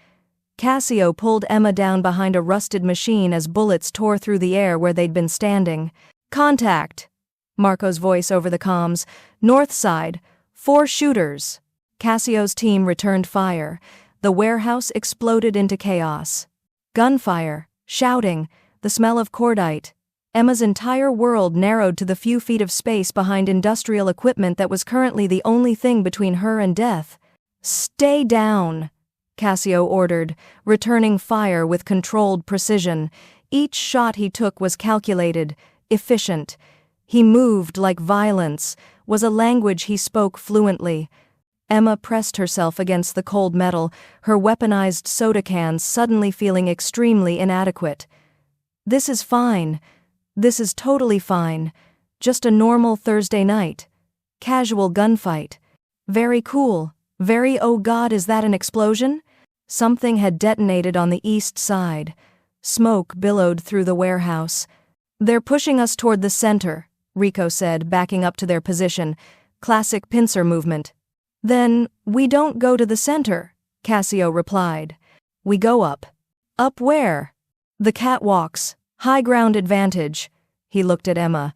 Cassio pulled Emma down behind a rusted machine as bullets tore through the air where they'd been standing. "Contact!" Marco's voice over the comms. "North side. 4 shooters." Cassio's team returned fire. The warehouse exploded into chaos. Gunfire, shouting, the smell of cordite. Emma's entire world narrowed to the few feet of space behind industrial equipment that was currently the only thing between her and death. "Stay down," Cassio ordered, returning fire with controlled precision. Each shot he took was calculated, efficient. He moved like violence, was a language he spoke fluently. Emma pressed herself against the cold metal, her weaponized soda cans suddenly feeling extremely inadequate. "This is fine. This is totally fine. Just a normal Thursday night. Casual gunfight. Very cool. Very, oh God, is that an explosion?" Something had detonated on the east side. Smoke billowed through the warehouse. "They're pushing us toward the center," Rico said, backing up to their position. Classic pincer movement. "Then, we don't go to the center," Cassio replied. "We go up." "Up where?" "The catwalks. High ground advantage." He looked at Emma.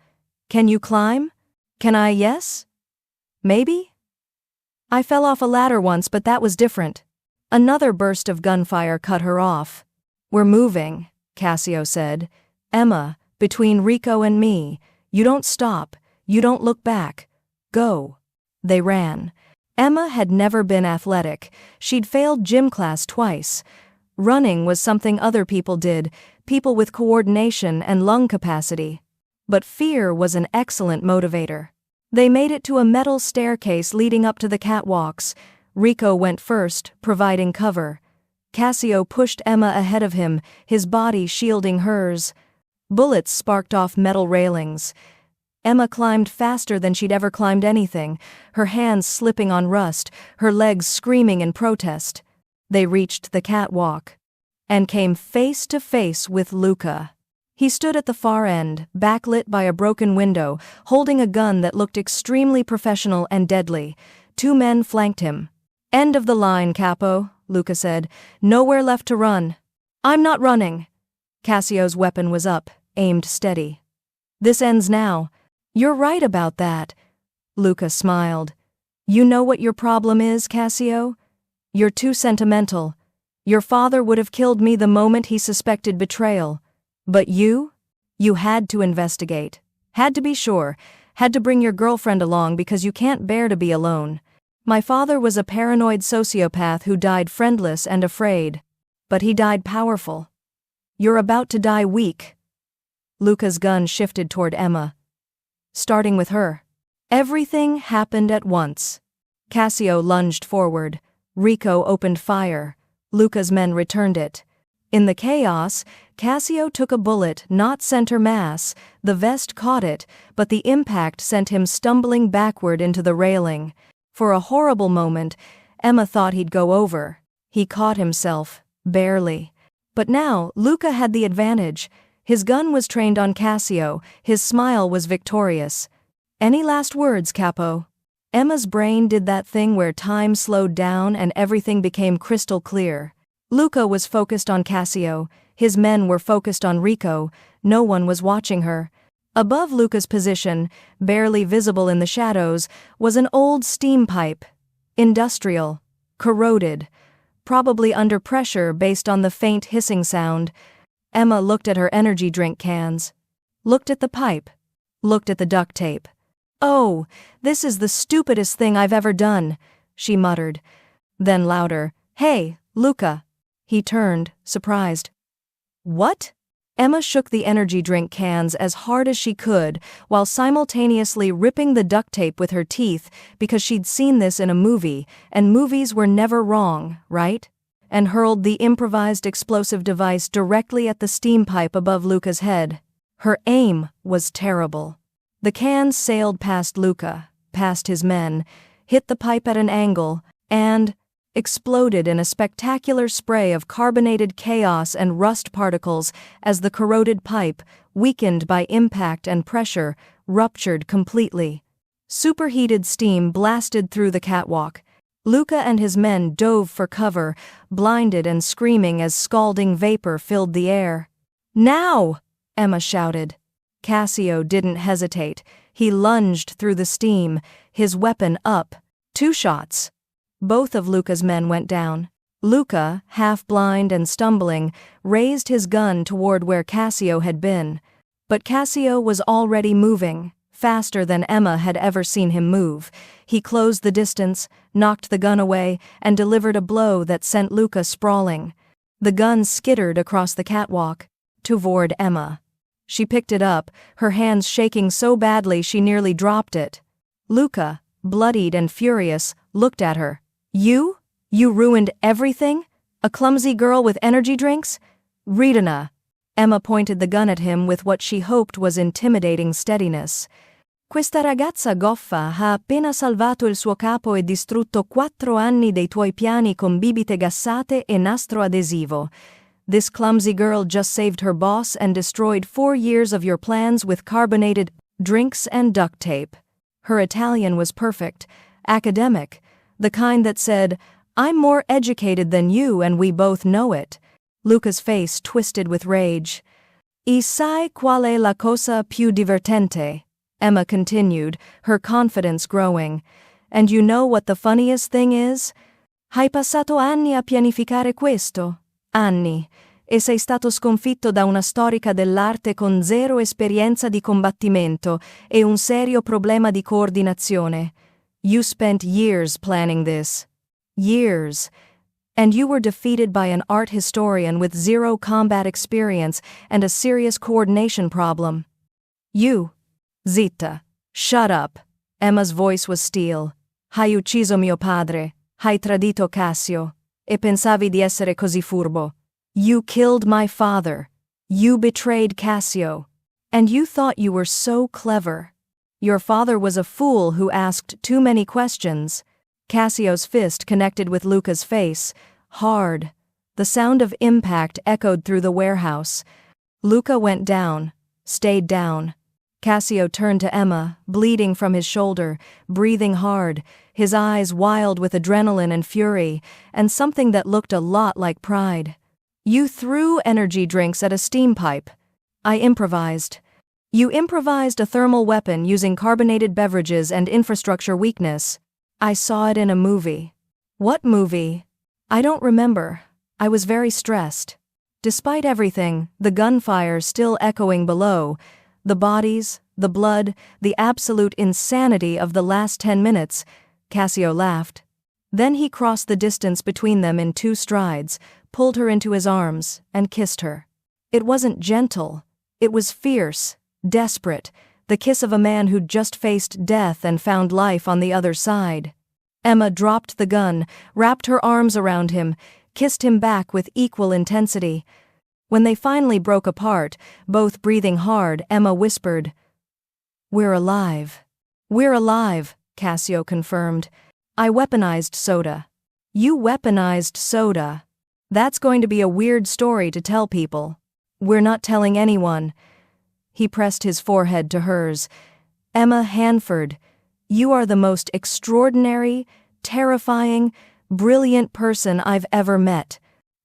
"Can you climb?" "Can I, yes? Maybe?" "I fell off a ladder once, but that was different." Another burst of gunfire cut her off. "We're moving," Cassio said. "Emma, between Rico and me, you don't stop, you don't look back. Go." They ran. Emma had never been athletic. She'd failed gym class twice. Running was something other people did, people with coordination and lung capacity. But fear was an excellent motivator. They made it to a metal staircase leading up to the catwalks. Rico went first, providing cover. Cassio pushed Emma ahead of him, his body shielding hers. Bullets sparked off metal railings. Emma climbed faster than she'd ever climbed anything, her hands slipping on rust, her legs screaming in protest. They reached the catwalk and came face to face with Luca. He stood at the far end, backlit by a broken window, holding a gun that looked extremely professional and deadly. 2 men flanked him. "End of the line, Capo," Luca said. "Nowhere left to run." "I'm not running." Cassio's weapon was up, aimed steady. "This ends now." "You're right about that." Luca smiled. You know what your problem is, Cassio? You're too sentimental. Your father would have killed me the moment he suspected betrayal. But you? You had to investigate. Had to be sure. Had to bring your girlfriend along because you can't bear to be alone. My father was a paranoid sociopath who died friendless and afraid. But he died powerful. You're about to die weak. Luca's gun shifted toward Emma. Starting with her. Everything happened at once. Cassio lunged forward. Rico opened fire. Luca's men returned it. In the chaos, Cassio took a bullet, not center mass. The vest caught it, but the impact sent him stumbling backward into the railing. For a horrible moment, Emma thought he'd go over. He caught himself, barely. But now, Luca had the advantage. His gun was trained on Cassio, his smile was victorious. Any last words, Capo? Emma's brain did that thing where time slowed down and everything became crystal clear. Luca was focused on Cassio, his men were focused on Rico, no one was watching her. Above Luca's position, barely visible in the shadows, was an old steam pipe. Industrial. Corroded. Probably under pressure based on the faint hissing sound. Emma looked at her energy drink cans. Looked at the pipe. Looked at the duct tape. Oh, this is the stupidest thing I've ever done, she muttered. Then louder, Hey, Luca. He turned, surprised. What? Emma shook the energy drink cans as hard as she could, while simultaneously ripping the duct tape with her teeth because she'd seen this in a movie, and movies were never wrong, right? And hurled the improvised explosive device directly at the steam pipe above Luca's head. Her aim was terrible. The cans sailed past Luca, past his men, hit the pipe at an angle, and exploded in a spectacular spray of carbonated chaos and rust particles as the corroded pipe, weakened by impact and pressure, ruptured completely. Superheated steam blasted through the catwalk. Luca and his men dove for cover, blinded and screaming as scalding vapor filled the air. Now! Emma shouted. Cassio didn't hesitate. He lunged through the steam, his weapon up. 2 shots. Both of Luca's men went down. Luca, half blind and stumbling, raised his gun toward where Cassio had been. But Cassio was already moving, faster than Emma had ever seen him move. He closed the distance, knocked the gun away, and delivered a blow that sent Luca sprawling. The gun skittered across the catwalk, toward Emma. She picked it up, her hands shaking so badly she nearly dropped it. Luca, bloodied and furious, looked at her. You? You ruined everything? A clumsy girl with energy drinks? Ridana. Emma pointed the gun at him with what she hoped was intimidating steadiness. Questa ragazza goffa ha appena salvato il suo capo e distrutto 4 anni dei tuoi piani con bibite gassate e nastro adesivo. This clumsy girl just saved her boss and destroyed 4 years of your plans with carbonated drinks and duct tape. Her Italian was perfect, academic, the kind that said, I'm more educated than you and we both know it. Luca's face twisted with rage. E sai qual è la cosa più divertente? Emma continued, her confidence growing. And you know what the funniest thing is? Hai passato anni a pianificare questo. Anni. E sei stato sconfitto da una storica dell'arte con 0 esperienza di combattimento e un serio problema di coordinazione. You spent years planning this. Years. And you were defeated by an art historian with 0 combat experience and a serious coordination problem. You. Zitta. Shut up. Emma's voice was steel. Hai ucciso mio padre. Hai tradito Cassio. E pensavi di essere così furbo. You killed my father. You betrayed Cassio. And you thought you were so clever. Your father was a fool who asked too many questions. Cassio's fist connected with Luca's face, hard. The sound of impact echoed through the warehouse. Luca went down, stayed down. Cassio turned to Emma, bleeding from his shoulder, breathing hard, his eyes wild with adrenaline and fury, and something that looked a lot like pride. You threw energy drinks at a steam pipe. I improvised. You improvised a thermal weapon using carbonated beverages and infrastructure weakness. I saw it in a movie. What movie? I don't remember. I was very stressed. Despite everything, the gunfire still echoing below, the bodies, the blood, the absolute insanity of the last 10 minutes, Cassio laughed. Then he crossed the distance between them in 2 strides, pulled her into his arms, and kissed her. It wasn't gentle. It was fierce, desperate, the kiss of a man who'd just faced death and found life on the other side. Emma dropped the gun, wrapped her arms around him, kissed him back with equal intensity. When they finally broke apart, both breathing hard, Emma whispered, "We're alive." "We're alive," Cassio confirmed. "I weaponized soda." "You weaponized soda? That's going to be a weird story to tell people." "We're not telling anyone." He pressed his forehead to hers. "Emma Hanford, you are the most extraordinary, terrifying, brilliant person I've ever met.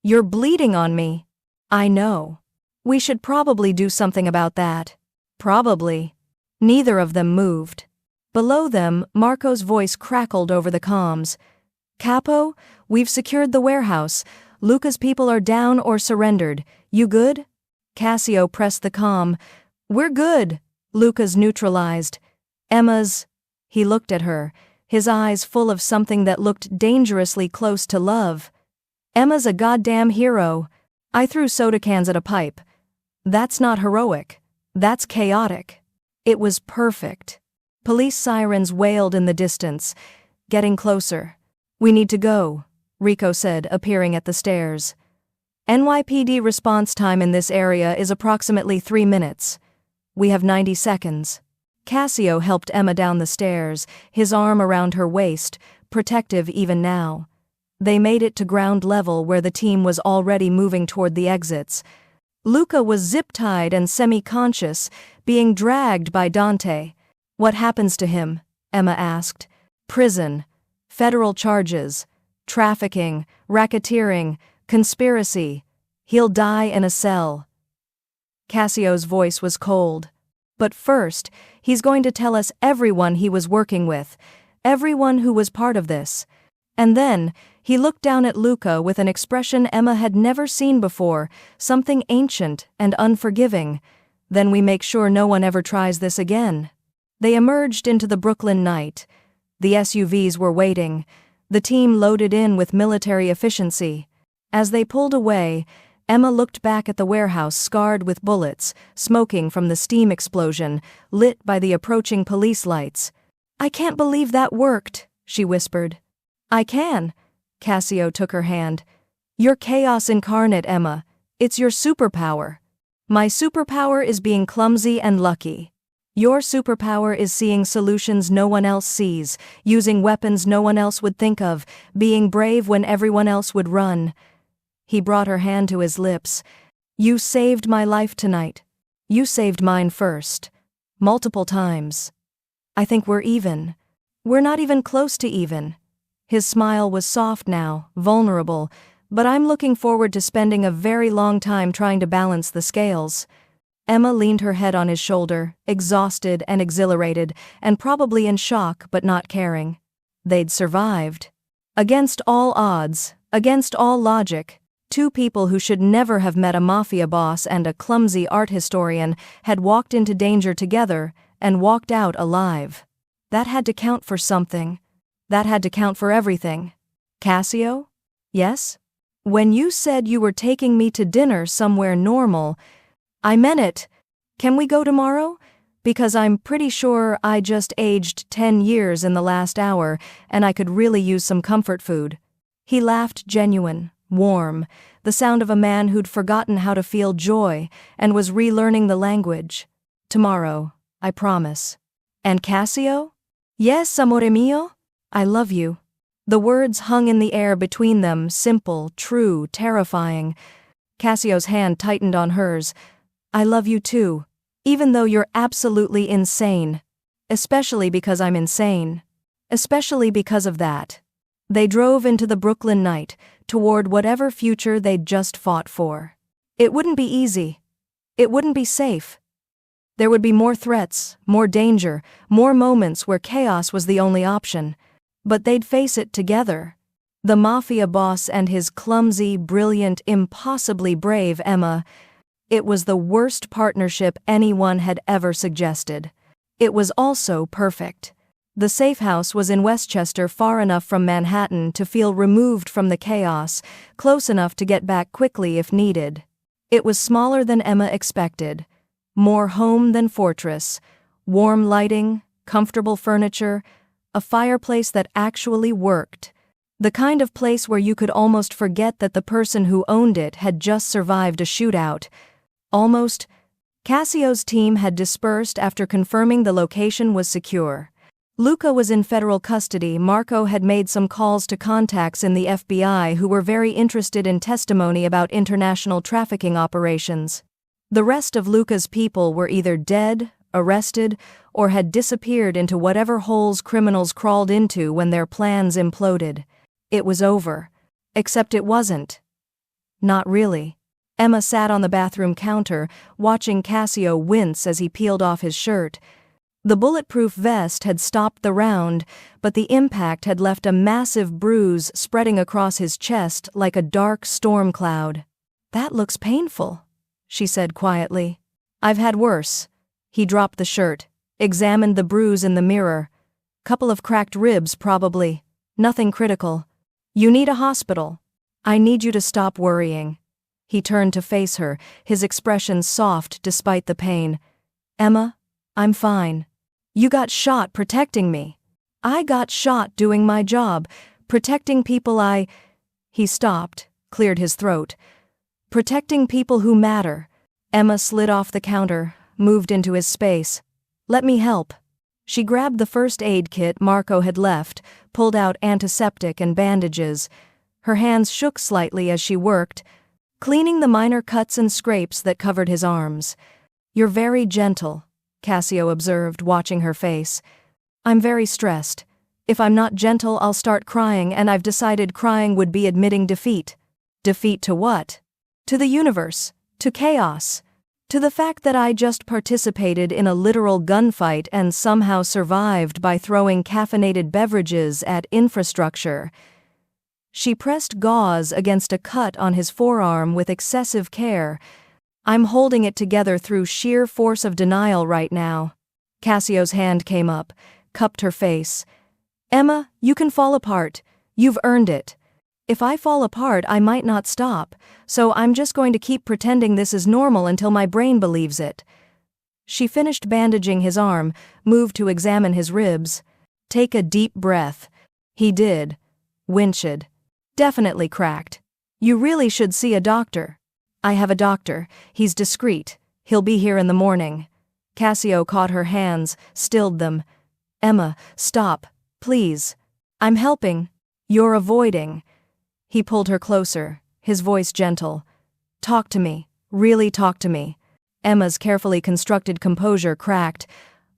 You're bleeding on me." "I know. We should probably do something about that." "Probably." Neither of them moved. Below them, Marco's voice crackled over the comms. "Capo, we've secured the warehouse. Luca's people are down or surrendered. You good?" Cassio pressed the comm. "We're good." Luca's neutralized. "Emma's..." He looked at her, his eyes full of something that looked dangerously close to love. "Emma's a goddamn hero. I threw soda cans at a pipe. That's not heroic. That's chaotic." It was perfect. Police sirens wailed in the distance, getting closer. "We need to go," Rico said, appearing at the stairs. "NYPD response time in this area is approximately 3 minutes. We have 90 seconds. Cassio helped Emma down the stairs, his arm around her waist, protective even now. They made it to ground level where the team was already moving toward the exits. Luca was zip-tied and semi-conscious, being dragged by Dante. "What happens to him?" Emma asked. "Prison. Federal charges. Trafficking, racketeering, conspiracy. He'll die in a cell." Cassio's voice was cold. "But first, he's going to tell us everyone he was working with, everyone who was part of this." And then, he looked down at Luca with an expression Emma had never seen before, something ancient and unforgiving. "Then we make sure no one ever tries this again." They emerged into the Brooklyn night. The SUVs were waiting, the team loaded in with military efficiency. As they pulled away, Emma looked back at the warehouse scarred with bullets, smoking from the steam explosion, lit by the approaching police lights. "I can't believe that worked," she whispered. "I can." Cassio took her hand. "You're chaos incarnate, Emma. It's your superpower." "My superpower is being clumsy and lucky. Your superpower is seeing solutions no one else sees, using weapons no one else would think of, being brave when everyone else would run." He brought her hand to his lips. "You saved my life tonight. You saved mine first. Multiple times. I think we're even. We're not even close to even." His smile was soft now, vulnerable, "but I'm looking forward to spending a very long time trying to balance the scales." Emma leaned her head on his shoulder, exhausted and exhilarated, and probably in shock but not caring. They'd survived. Against all odds, against all logic, 2 people who should never have met a mafia boss and a clumsy art historian had walked into danger together and walked out alive. That had to count for something. That had to count for everything. "Cassio?" "Yes?" "When you said you were taking me to dinner somewhere normal, I meant it. Can we go tomorrow? Because I'm pretty sure I just aged 10 years in the last hour, and I could really use some comfort food." He laughed, genuine, warm, the sound of a man who'd forgotten how to feel joy and was relearning the language. "Tomorrow, I promise." "And Cassio?" "Yes, amore mio. I love you." The words hung in the air between them, simple, true, terrifying. Cassio's hand tightened on hers. "I love you too, even though you're absolutely insane. Especially because I'm insane. Especially because of that." They drove into the Brooklyn night, toward whatever future they'd just fought for. It wouldn't be easy. It wouldn't be safe. There would be more threats, more danger, more moments where chaos was the only option. But they'd face it together. The mafia boss and his clumsy, brilliant, impossibly brave Emma. It was the worst partnership anyone had ever suggested. It was also perfect. The safe house was in Westchester, far enough from Manhattan to feel removed from the chaos, close enough to get back quickly if needed. It was smaller than Emma expected. More home than fortress. Warm lighting, comfortable furniture, a fireplace that actually worked. The kind of place where you could almost forget that the person who owned it had just survived a shootout. Almost. Cassio's team had dispersed after confirming the location was secure. Luca was in federal custody. Marco had made some calls to contacts in the FBI who were very interested in testimony about international trafficking operations. The rest of Luca's people were either dead, arrested, or had disappeared into whatever holes criminals crawled into when their plans imploded. It was over. Except it wasn't. Not really. Emma sat on the bathroom counter, watching Cassio wince as he peeled off his shirt. The bulletproof vest had stopped the round, but the impact had left a massive bruise spreading across his chest like a dark storm cloud. "That looks painful," she said quietly. "I've had worse." He dropped the shirt, examined the bruise in the mirror. "Couple of cracked ribs, probably. Nothing critical. You need a hospital. I need you to stop worrying." He turned to face her, his expression soft despite the pain. "Emma, I'm fine. You got shot protecting me. I got shot doing my job, protecting people I—" He stopped, cleared his throat. "Protecting people who matter." Emma slid off the counter, moved into his space. "Let me help." She grabbed the first aid kit Marco had left, pulled out antiseptic and bandages. Her hands shook slightly as she worked, cleaning the minor cuts and scrapes that covered his arms. "You're very gentle," Cassio observed, watching her face. "I'm very stressed. If I'm not gentle, I'll start crying, and I've decided crying would be admitting defeat." Defeat to what? To the universe, to chaos, to the fact that I just participated in a literal gunfight and somehow survived by throwing caffeinated beverages at infrastructure. She pressed gauze against a cut on his forearm with excessive care. "I'm holding it together through sheer force of denial right now." Cassio's hand came up, cupped her face. "Emma, you can fall apart. You've earned it. If I fall apart, I might not stop, so I'm just going to keep pretending this is normal until my brain believes it." She finished bandaging his arm, moved to examine his ribs. "Take a deep breath." He did. Winched. "Definitely cracked. You really should see a doctor." "I have a doctor. He's discreet. He'll be here in the morning." Cassio caught her hands, stilled them. "Emma, stop, please. I'm helping. You're avoiding." He pulled her closer, his voice gentle. "Talk to me. Really talk to me." Emma's carefully constructed composure cracked.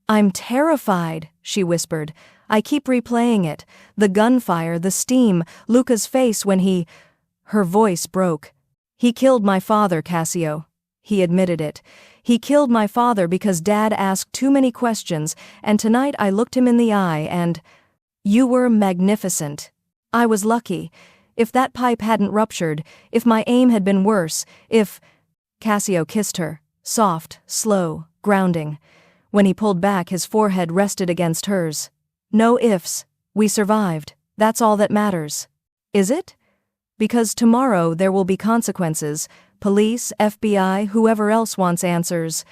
"I'm terrified," she whispered. "I keep replaying it. The gunfire, the steam, Luca's face when he—" Her voice broke. "He killed my father, Cassio." He admitted it. "He killed my father because Dad asked too many questions, and tonight I looked him in the eye and—" "You were magnificent. I was lucky. If that pipe hadn't ruptured, if my aim had been worse, if—" Cassio kissed her, soft, slow, grounding. When he pulled back, his forehead rested against hers. "No ifs. We survived. That's all that matters." "Is it? Because tomorrow there will be consequences. Police, FBI, whoever else wants answers.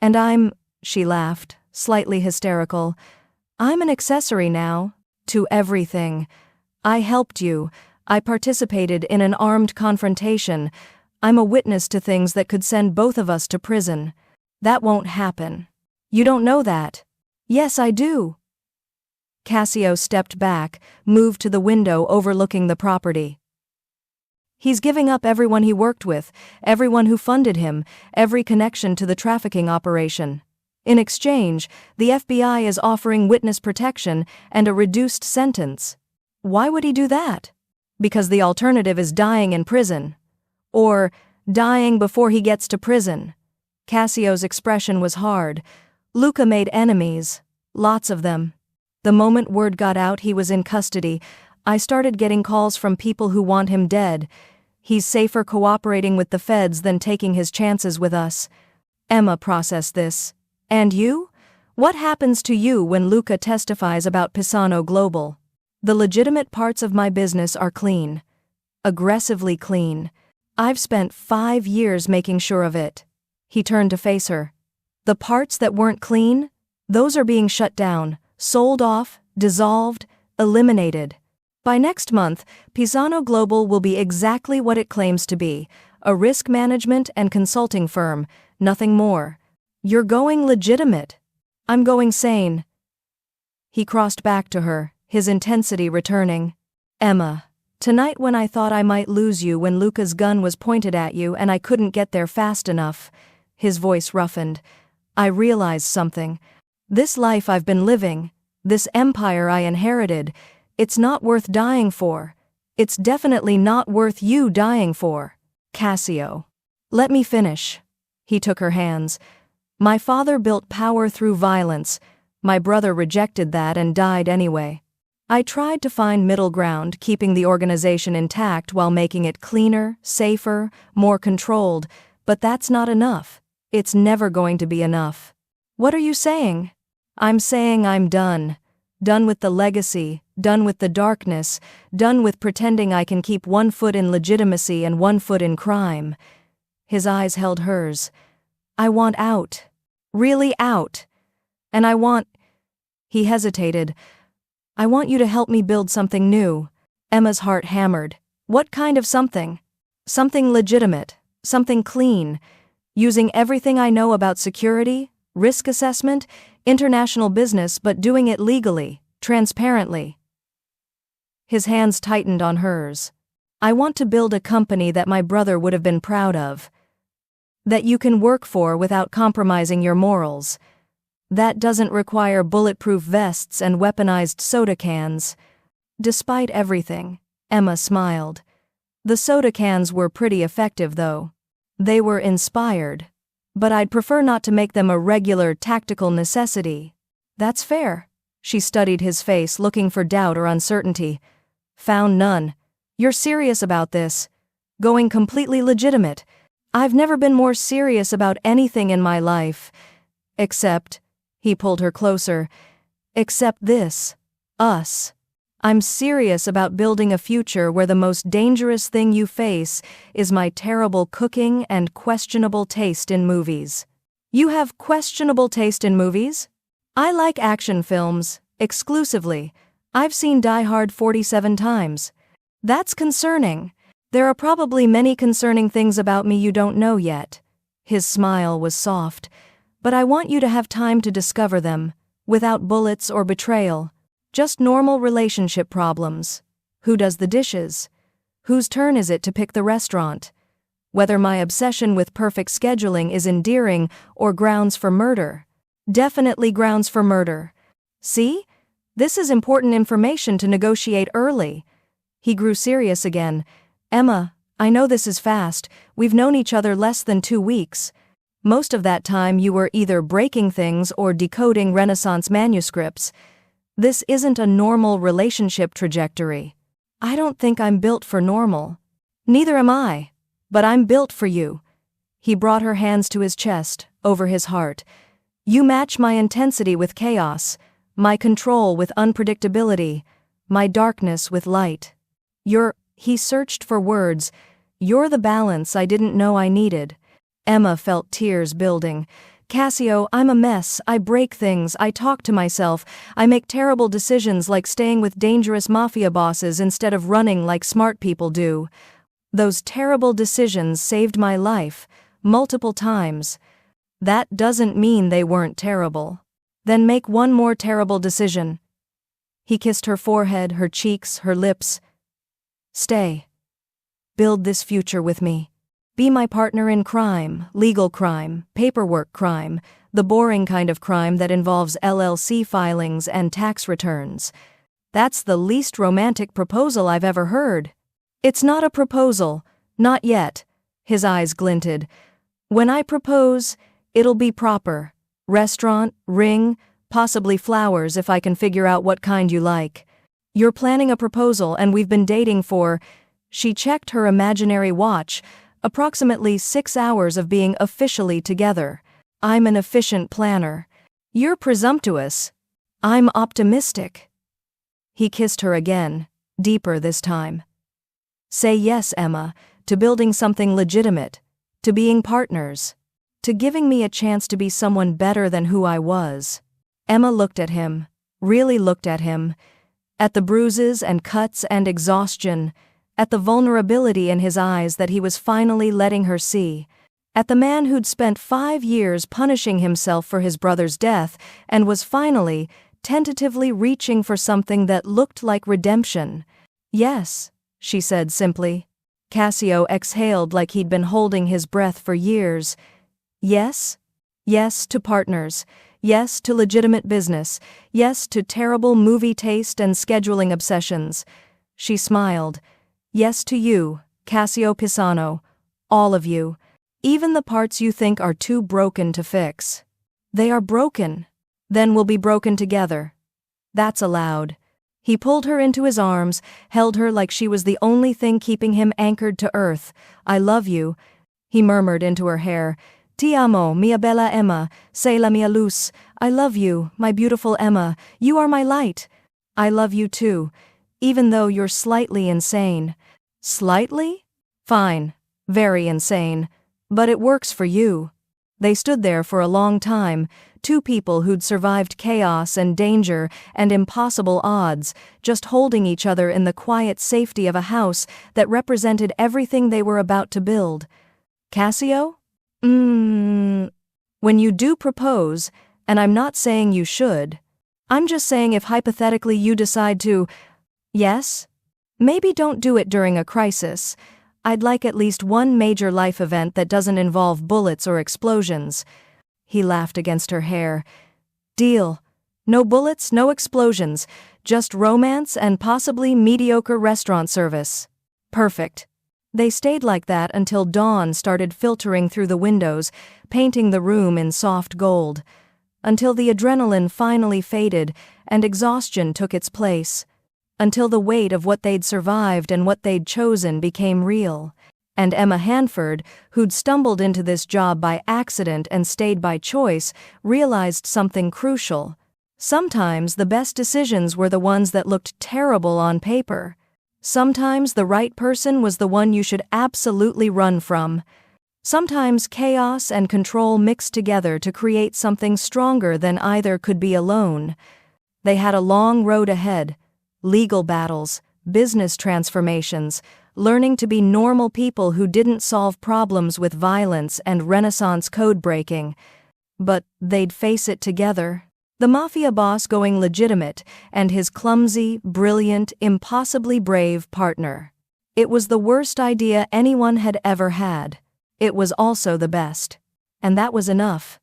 And she laughed, slightly hysterical. "I'm an accessory now. To everything. I helped you. I participated in an armed confrontation. I'm a witness to things that could send both of us to prison. That won't happen. You don't know that." "Yes, I do." Cassio stepped back, moved to the window overlooking the property. "He's giving up everyone he worked with, everyone who funded him, every connection to the trafficking operation. In exchange, the FBI is offering witness protection and a reduced sentence. Why would he do that? Because the alternative is dying in prison. Or dying before he gets to prison. Cassio's expression was hard. Luca made enemies. Lots of them. The moment word got out he was in custody, I started getting calls from people who want him dead. He's safer cooperating with the feds than taking his chances with us. Emma processed this. And you? What happens to you when Luca testifies about Pisano Global? The legitimate parts of my business are clean. Aggressively clean. I've spent 5 years making sure of it. He turned to face her. The parts that weren't clean? Those are being shut down, sold off, dissolved, eliminated. By next month, Pisano Global will be exactly what it claims to be, a risk management and consulting firm, nothing more. You're going legitimate. I'm going sane. He crossed back to her, his intensity returning. Emma, tonight when I thought I might lose you when Luca's gun was pointed at you and I couldn't get there fast enough, his voice roughened, I realized something. This life I've been living, this empire I inherited, it's not worth dying for. It's definitely not worth you dying for. Cassio. Let me finish. He took her hands. My father built power through violence. My brother rejected that and died anyway. I tried to find middle ground, keeping the organization intact while making it cleaner, safer, more controlled, but that's not enough. It's never going to be enough. What are you saying? I'm saying I'm done. Done with the legacy, done with the darkness, done with pretending I can keep 1 foot in legitimacy and 1 foot in crime. His eyes held hers. I want out. Really out. And I want... He hesitated. I want you to help me build something new. Emma's heart hammered. What kind of something? Something legitimate. Something clean. Using everything I know about security, risk assessment, international business, but doing it legally, transparently. His hands tightened on hers. I want to build a company that my brother would have been proud of. That you can work for without compromising your morals. That doesn't require bulletproof vests and weaponized soda cans. Despite everything, Emma smiled. The soda cans were pretty effective though. They were inspired. But I'd prefer not to make them a regular tactical necessity. That's fair. She studied his face, looking for doubt or uncertainty. Found none. You're serious about this. Going completely legitimate. I've never been more serious about anything in my life. Except, he pulled her closer, except this. Us. I'm serious about building a future where the most dangerous thing you face is my terrible cooking and questionable taste in movies. You have questionable taste in movies? I like action films, exclusively. I've seen Die Hard 47 times. That's concerning. There are probably many concerning things about me you don't know yet. His smile was soft. But I want you to have time to discover them, without bullets or betrayal. Just normal relationship problems. Who does the dishes? Whose turn is it to pick the restaurant? Whether my obsession with perfect scheduling is endearing or grounds for murder. Definitely grounds for murder. See? This is important information to negotiate early. He grew serious again. Emma, I know this is fast. We've known each other less than 2 weeks. Most of that time you were either breaking things or decoding Renaissance manuscripts. This isn't a normal relationship trajectory. I don't think I'm built for normal. Neither am I. But I'm built for you. He brought her hands to his chest, over his heart. You match my intensity with chaos, my control with unpredictability, my darkness with light. He searched for words. You're the balance I didn't know I needed. Emma felt tears building. Cassio, I'm a mess. I break things. I talk to myself. I make terrible decisions like staying with dangerous mafia bosses instead of running like smart people do. Those terrible decisions saved my life, multiple times. That doesn't mean they weren't terrible. Then make one more terrible decision. He kissed her forehead, her cheeks, her lips. Stay. Build this future with me. Be my partner in crime, legal crime, paperwork crime, the boring kind of crime that involves LLC filings and tax returns. That's the least romantic proposal I've ever heard. It's not a proposal, not yet. His eyes glinted. When I propose, It'll be proper. Restaurant, ring, possibly flowers if I can figure out what kind you like. You're planning a proposal and we've been dating for, she checked her imaginary watch, approximately 6 hours of being officially together. I'm an efficient planner. You're presumptuous. I'm optimistic. He kissed her again, deeper this time. Say yes, Emma, to building something legitimate, to being partners, to giving me a chance to be someone better than who I was. Emma looked at him, really looked at him, at the bruises and cuts and exhaustion, at the vulnerability in his eyes that he was finally letting her see, at the man who'd spent 5 years punishing himself for his brother's death and was finally, tentatively reaching for something that looked like redemption. Yes, she said simply. Cassio exhaled like he'd been holding his breath for years. Yes? Yes to partners. Yes to legitimate business. Yes to terrible movie taste and scheduling obsessions. She smiled. Yes to you, Cassio Pisano. All of you. Even the parts you think are too broken to fix. They are broken. Then we'll be broken together. That's allowed. He pulled her into his arms, held her like she was the only thing keeping him anchored to earth. I love you, he murmured into her hair. Ti amo, mia bella Emma, sei la mia luz. I love you, my beautiful Emma. You are my light. I love you too, even though you're slightly insane. Slightly? Fine. Very insane. But it works for you. They stood there for a long time, two people who'd survived chaos and danger and impossible odds, just holding each other in the quiet safety of a house that represented everything they were about to build. Cassio? When you do propose, and I'm not saying you should, I'm just saying if hypothetically you decide to, yes? Maybe don't do it during a crisis. I'd like at least one major life event that doesn't involve bullets or explosions. He laughed against her hair. Deal. No bullets, no explosions, just romance and possibly mediocre restaurant service. Perfect. They stayed like that until dawn started filtering through the windows, painting the room in soft gold. Until the adrenaline finally faded and exhaustion took its place. Until the weight of what they'd survived and what they'd chosen became real. And Emma Hanford, who'd stumbled into this job by accident and stayed by choice, realized something crucial. Sometimes the best decisions were the ones that looked terrible on paper. Sometimes the right person was the one you should absolutely run from. Sometimes chaos and control mixed together to create something stronger than either could be alone. They had a long road ahead. Legal battles, business transformations, learning to be normal people who didn't solve problems with violence and Renaissance code breaking. But they'd face it together. The mafia boss going legitimate, and his clumsy, brilliant, impossibly brave partner. It was the worst idea anyone had ever had. It was also the best. And that was enough.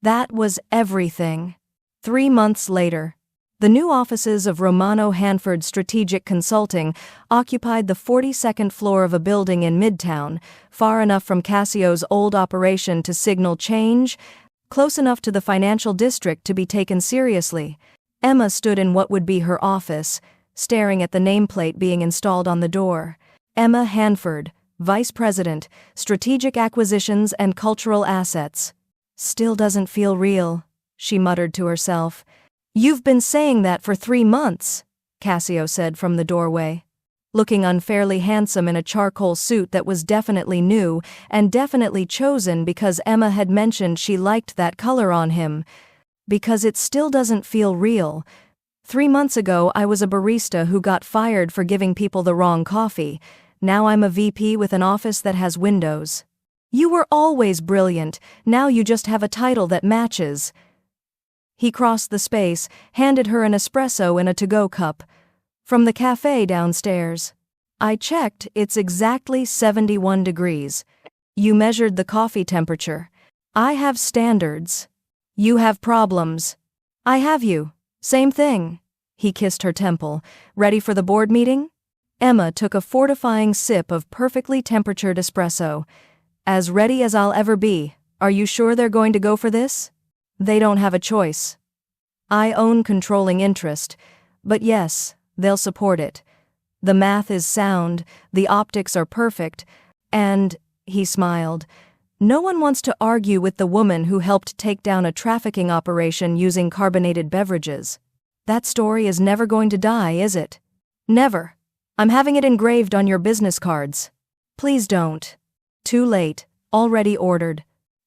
That was everything. 3 months later, the new offices of Romano Hanford Strategic Consulting occupied the 42nd floor of a building in Midtown, far enough from Cassio's old operation to signal change, close enough to the financial district to be taken seriously. Emma stood in what would be her office, staring at the nameplate being installed on the door. Emma Hanford, Vice President, Strategic Acquisitions and Cultural Assets. Still doesn't feel real, she muttered to herself. You've been saying that for 3 months, Cassio said from the doorway. Looking unfairly handsome in a charcoal suit that was definitely new and definitely chosen because Emma had mentioned she liked that color on him. Because it still doesn't feel real. 3 months ago I was a barista who got fired for giving people the wrong coffee. Now I'm a VP with an office that has windows. You were always brilliant, now you just have a title that matches. He crossed the space, handed her an espresso in a to-go cup. From the cafe downstairs. I checked, it's exactly 71 degrees. You measured the coffee temperature. I have standards. You have problems. I have you. Same thing. He kissed her temple. Ready for the board meeting? Emma took a fortifying sip of perfectly temperatured espresso. As ready as I'll ever be, Are you sure they're going to go for this? They don't have a choice. I own controlling interest, but yes, they'll support it. The math is sound, the optics are perfect, and, he smiled, no one wants to argue with the woman who helped take down a trafficking operation using carbonated beverages. That story is never going to die, is it? Never. I'm having it engraved on your business cards. Please don't. Too late, already ordered.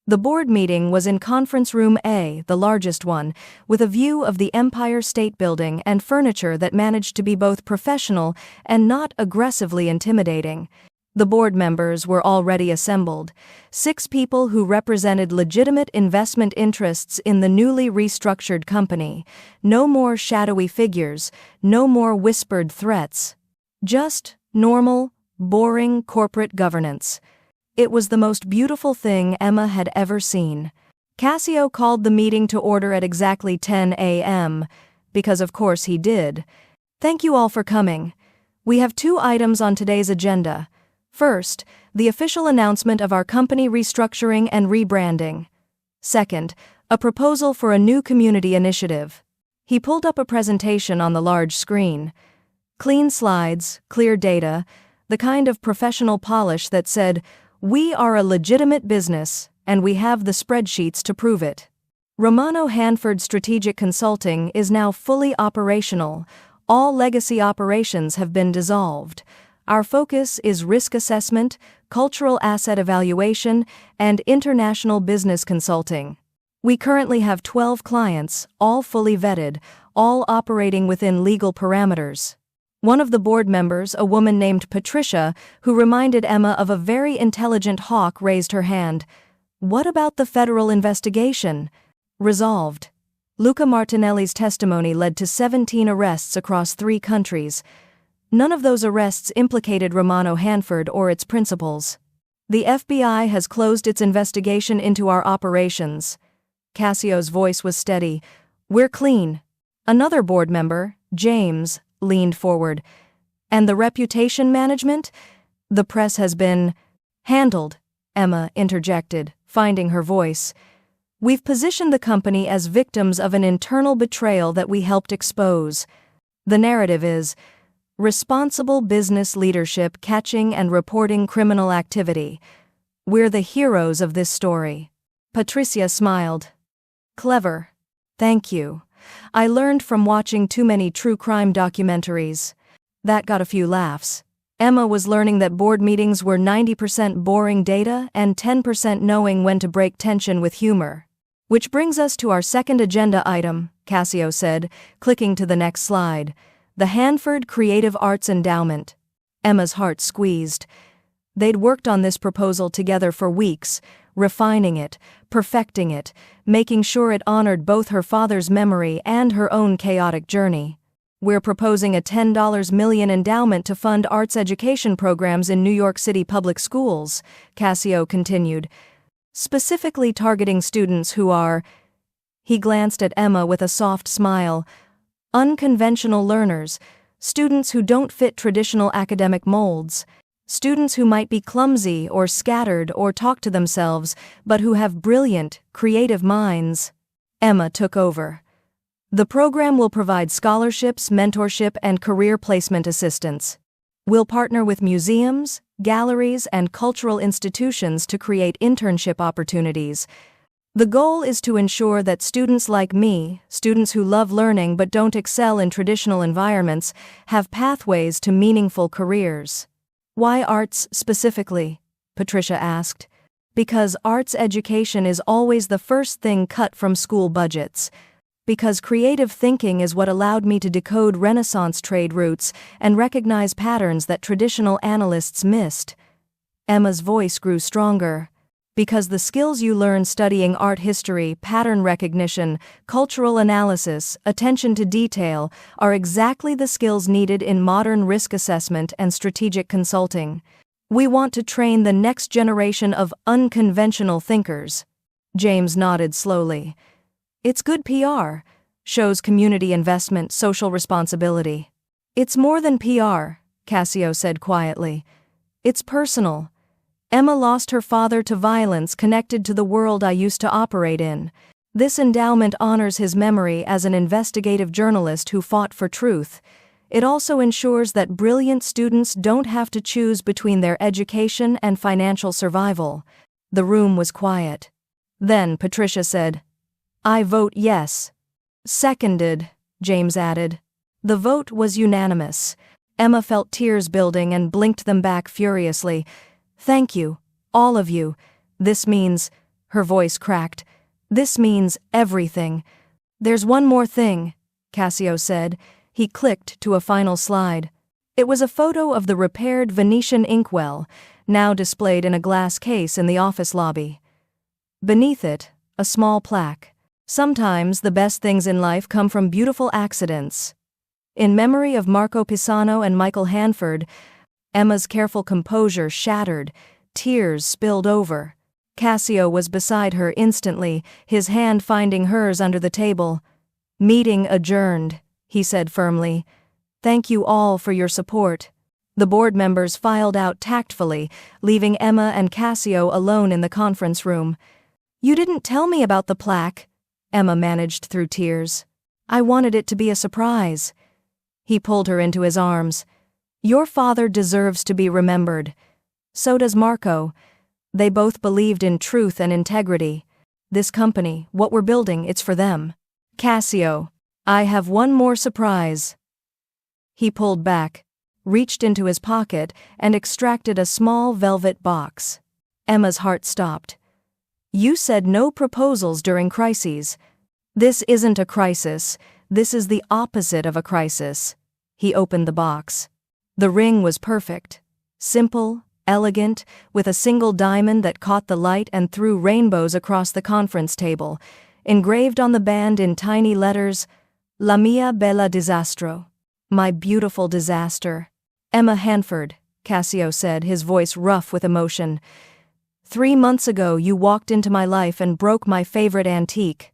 The board meeting was in Conference Room A, the largest one, with a view of the Empire State Building and furniture that managed to be both professional and not aggressively intimidating. The board members were already assembled, 6 people who represented legitimate investment interests in the newly restructured company. No more shadowy figures, no more whispered threats. Just normal, boring corporate governance. It was the most beautiful thing Emma had ever seen. Cassio called the meeting to order at exactly 10 a.m., because of course he did. Thank you all for coming. We have 2 items on today's agenda. First, the official announcement of our company restructuring and rebranding. Second, a proposal for a new community initiative. He pulled up a presentation on the large screen. Clean slides, clear data, the kind of professional polish that said, "We are a legitimate business, and we have the spreadsheets to prove it." Romano Hanford Strategic Consulting is now fully operational. All legacy operations have been dissolved. Our focus is risk assessment, cultural asset evaluation, and international business consulting. We currently have 12 clients, all fully vetted, all operating within legal parameters. One of the board members, a woman named Patricia, who reminded Emma of a very intelligent hawk, raised her hand. "What about the federal investigation?" Resolved. Luca Martinelli's testimony led to 17 arrests across 3 countries. None of those arrests implicated Romano Hanford or its principals. The FBI has closed its investigation into our operations. Cassio's voice was steady. "We're clean." Another board member, James, leaned forward. "And the reputation management? The press has been handled," Emma interjected, finding her voice. "We've positioned the company as victims of an internal betrayal that we helped expose. The narrative is responsible business leadership catching and reporting criminal activity. We're the heroes of this story." Patricia smiled. "Clever. Thank you. I learned from watching too many true crime documentaries." That got a few laughs. Emma was learning that board meetings were 90% boring data and 10% knowing when to break tension with humor. "Which brings us to our second agenda item," Cassio said, clicking to the next slide. "The Hanford Creative Arts Endowment." Emma's heart squeezed. They'd worked on this proposal together for weeks, refining it, perfecting it, making sure it honored both her father's memory and her own chaotic journey. "We're proposing a $10 million endowment to fund arts education programs in New York City public schools," Cassio continued, "specifically targeting students who are—" He glanced at Emma with a soft smile. "Unconventional learners, students who don't fit traditional academic molds, students who might be clumsy or scattered or talk to themselves, but who have brilliant, creative minds." Emma took over. "The program will provide scholarships, mentorship, and career placement assistance. We'll partner with museums, galleries, and cultural institutions to create internship opportunities. The goal is to ensure that students like me, students who love learning but don't excel in traditional environments, have pathways to meaningful careers." "Why arts specifically?" Patricia asked. "Because arts education is always the first thing cut from school budgets. Because creative thinking is what allowed me to decode Renaissance trade routes and recognize patterns that traditional analysts missed." Emma's voice grew stronger. "Because the skills you learn studying art history, pattern recognition, cultural analysis, attention to detail, are exactly the skills needed in modern risk assessment and strategic consulting. We want to train the next generation of unconventional thinkers." James nodded slowly. "It's good PR. Shows community investment, social responsibility." "It's more than PR," Cassio said quietly. "It's personal." Emma lost her father to violence connected to the world I used to operate in. This endowment honors his memory as an investigative journalist who fought for truth. It also ensures that brilliant students don't have to choose between their education and financial survival. The room was quiet. Then Patricia said, "I vote yes." "Seconded," James added. The vote was unanimous. Emma felt tears building and blinked them back furiously. "Thank you, all of you. This means," her voice cracked, "this means everything." "There's one more thing," Cassio said. He clicked to a final slide. It was a photo of the repaired Venetian inkwell, now displayed in a glass case in the office lobby. Beneath it, a small plaque. "Sometimes the best things in life come from beautiful accidents. In memory of Marco Pisano and Michael Hanford." Emma's careful composure shattered. Tears spilled over. Cassio was beside her instantly, his hand finding hers under the table. "Meeting adjourned," he said firmly. "Thank you all for your support." The board members filed out tactfully, leaving Emma and Cassio alone in the conference room. "You didn't tell me about the plaque," Emma managed through tears. "I wanted it to be a surprise." He pulled her into his arms. "Your father deserves to be remembered. So does Marco. They both believed in truth and integrity. This company, what we're building, it's for them. Cassio, I have one more surprise." He pulled back, reached into his pocket, and extracted a small velvet box. Emma's heart stopped. "You said no proposals during crises." "This isn't a crisis. This is the opposite of a crisis." He opened the box. The ring was perfect. Simple, elegant, with a single diamond that caught the light and threw rainbows across the conference table. Engraved on the band in tiny letters, "La mia bella disastro." My beautiful disaster. "Emma Hanford," Cassio said, his voice rough with emotion. 3 months ago you walked into my life and broke my favorite antique.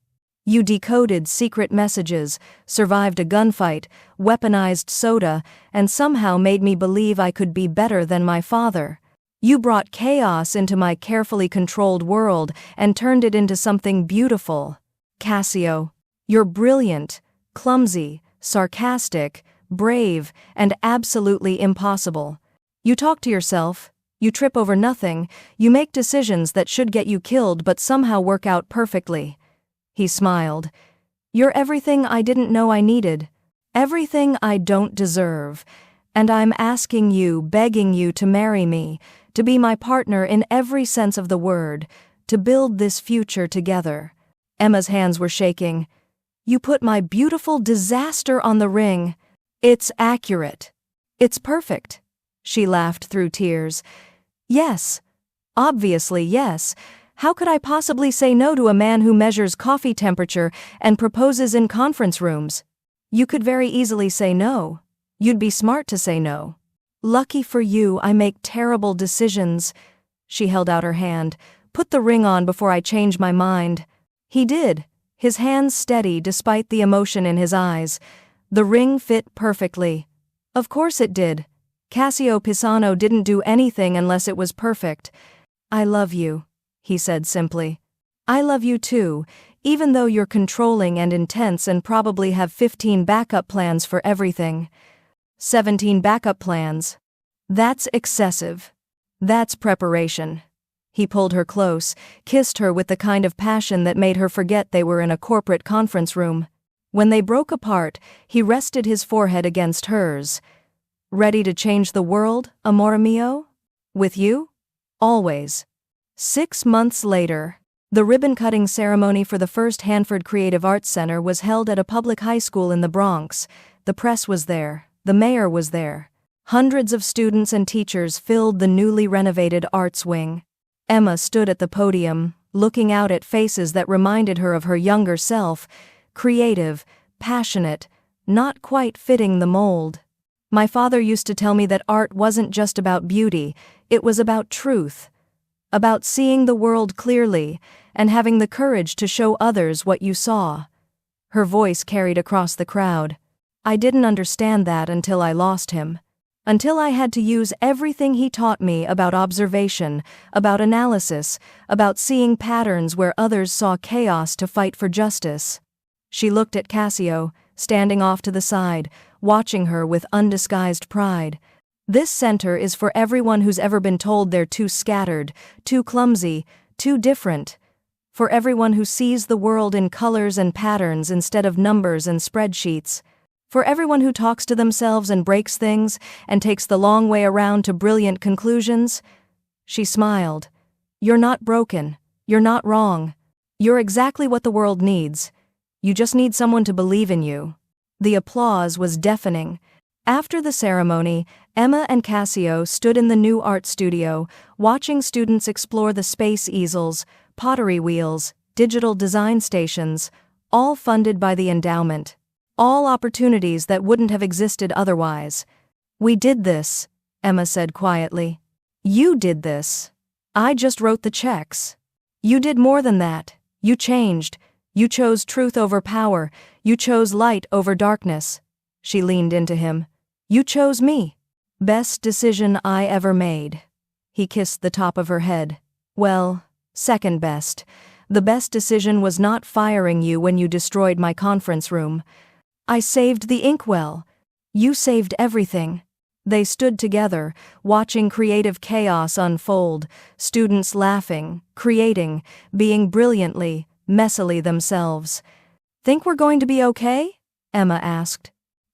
You decoded secret messages, survived a gunfight, weaponized soda, and somehow made me believe I could be better than my father. You brought chaos into my carefully controlled world and turned it into something beautiful. Cassio, you're brilliant, clumsy, sarcastic, brave, and absolutely impossible. You talk to yourself, you trip over nothing, you make decisions that should get you killed but somehow work out perfectly. He smiled. You're everything I didn't know I needed, everything I don't deserve, and I'm asking you, begging you to marry me, to be my partner in every sense of the word, to build this future together. Emma's hands were shaking. You put my beautiful disaster on the ring. It's accurate. It's perfect. She laughed through tears. Yes. Obviously, yes. How could I possibly say no to a man who measures coffee temperature and proposes in conference rooms? You could very easily say no. You'd be smart to say no. Lucky for you, I make terrible decisions. She held out her hand. Put the ring on before I change my mind. He did, his hands steady despite the emotion in his eyes. The ring fit perfectly. Of course it did. Cassio Pisano didn't do anything unless it was perfect. I love you, he said simply. I love you too, even though you're controlling and intense and probably have 15 backup plans for everything. 17 backup plans. That's excessive. That's preparation. He pulled her close, kissed her with the kind of passion that made her forget they were in a corporate conference room. When they broke apart, he rested his forehead against hers. Ready to change the world, amore mio? With you? Always. 6 months later, the ribbon-cutting ceremony for the first Hanford Creative Arts Center was held at a public high school in the Bronx. The press was there. The mayor was there. Hundreds of students and teachers filled the newly renovated arts wing. Emma stood at the podium, looking out at faces that reminded her of her younger self, creative, passionate, not quite fitting the mold. My father used to tell me that art wasn't just about beauty, it was about truth. About seeing the world clearly, and having the courage to show others what you saw. Her voice carried across the crowd. I didn't understand that until I lost him. Until I had to use everything he taught me about observation, about analysis, about seeing patterns where others saw chaos to fight for justice. She looked at Cassio, standing off to the side, watching her with undisguised pride. This center is for everyone who's ever been told they're too scattered, too clumsy, too different. For everyone who sees the world in colors and patterns instead of numbers and spreadsheets. For everyone who talks to themselves and breaks things and takes the long way around to brilliant conclusions. She smiled. You're not broken. You're not wrong. You're exactly what the world needs. You just need someone to believe in you. The applause was deafening. After the ceremony, Emma and Cassio stood in the new art studio, watching students explore the space easels, pottery wheels, digital design stations, all funded by the endowment. All opportunities that wouldn't have existed otherwise. We did this, Emma said quietly. You did this. I just wrote the checks. You did more than that. You changed. You chose truth over power. You chose light over darkness. She leaned into him. You chose me. Best decision I ever made. He kissed the top of her head. Well, second best. The best decision was not firing you when you destroyed my conference room. I saved the inkwell. You saved everything. They stood together, watching creative chaos unfold, students laughing, creating, being brilliantly, messily themselves. Think we're going to be okay? Emma asked.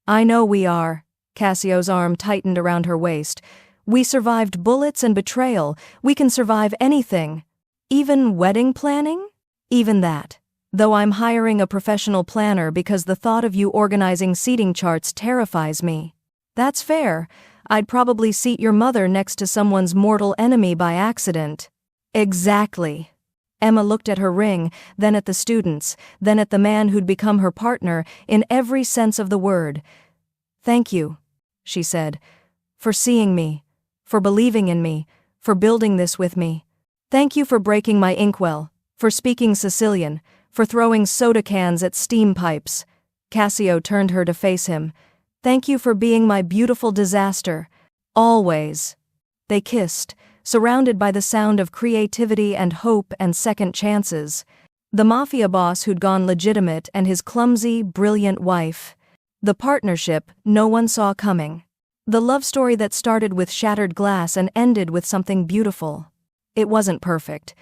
I know we are. Cassio's arm tightened around her waist. We survived bullets and betrayal. We can survive anything. Even wedding planning? Even that. Though I'm hiring a professional planner because the thought of you organizing seating charts terrifies me. That's fair. I'd probably seat your mother next to someone's mortal enemy by accident. Exactly. Emma looked at her ring, then at the students, then at the man who'd become her partner, in every sense of the word. Thank you, she said, for seeing me, for believing in me, for building this with me. Thank you for breaking my inkwell, for speaking Sicilian, for throwing soda cans at steam pipes. Cassio turned her to face him. Thank you for being my beautiful disaster. Always. They kissed, surrounded by the sound of creativity and hope and second chances. The mafia boss who'd gone legitimate and his clumsy, brilliant wife. The partnership no one saw coming. The love story that started with shattered glass and ended with something beautiful. It wasn't perfect,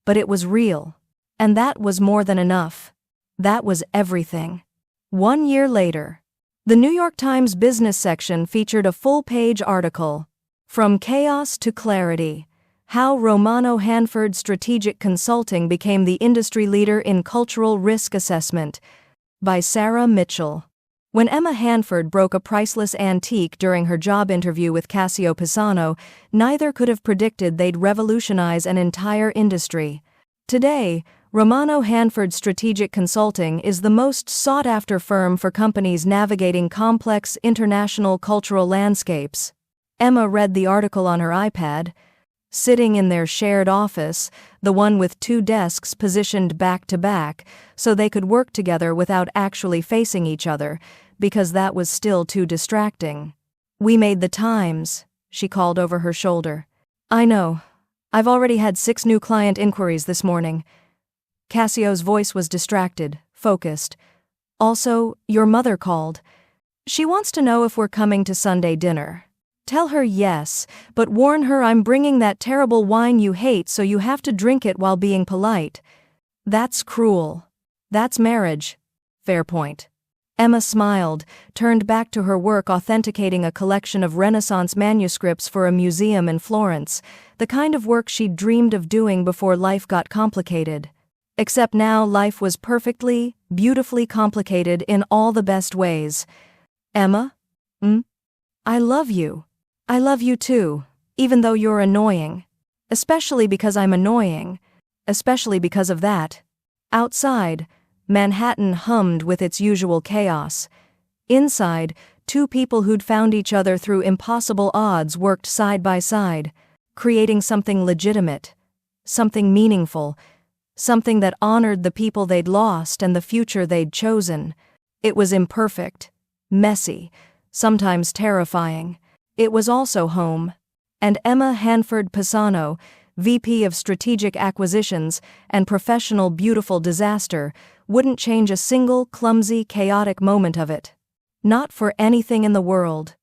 but it was real. And that was more than enough. That was everything. 1 year later, the New York Times business section featured a full-page article, From Chaos to Clarity, How Romano Hanford Strategic Consulting Became the Industry Leader in Cultural Risk Assessment, by Sarah Mitchell. When Emma Hanford broke a priceless antique during her job interview with Cassio Pisano, neither could have predicted they'd revolutionize an entire industry. Today, Romano Hanford Strategic Consulting is the most sought-after firm for companies navigating complex international cultural landscapes. Emma read the article on her iPad. Sitting in their shared office, the one with 2 desks positioned back-to-back, so they could work together without actually facing each other, because that was still too distracting. We made the Times, she called over her shoulder. I know. I've already had 6 new client inquiries this morning. Cassio's voice was distracted, focused. Also, your mother called. She wants to know if we're coming to Sunday dinner. Tell her yes, but warn her I'm bringing that terrible wine you hate so you have to drink it while being polite. That's cruel. That's marriage. Fair point. Emma smiled, turned back to her work authenticating a collection of Renaissance manuscripts for a museum in Florence, the kind of work she'd dreamed of doing before life got complicated. Except now life was perfectly, beautifully complicated in all the best ways. Emma? I love you. I love you too, even though you're annoying. Especially because I'm annoying. Especially because of that. Outside, Manhattan hummed with its usual chaos. Inside, 2 people who'd found each other through impossible odds worked side by side, creating something legitimate, something meaningful, something that honored the people they'd lost and the future they'd chosen. It was imperfect, messy, sometimes terrifying. It was also home. And Emma Hanford Pisano, VP of Strategic Acquisitions and Professional Beautiful Disaster, wouldn't change a single clumsy, chaotic moment of it. Not for anything in the world.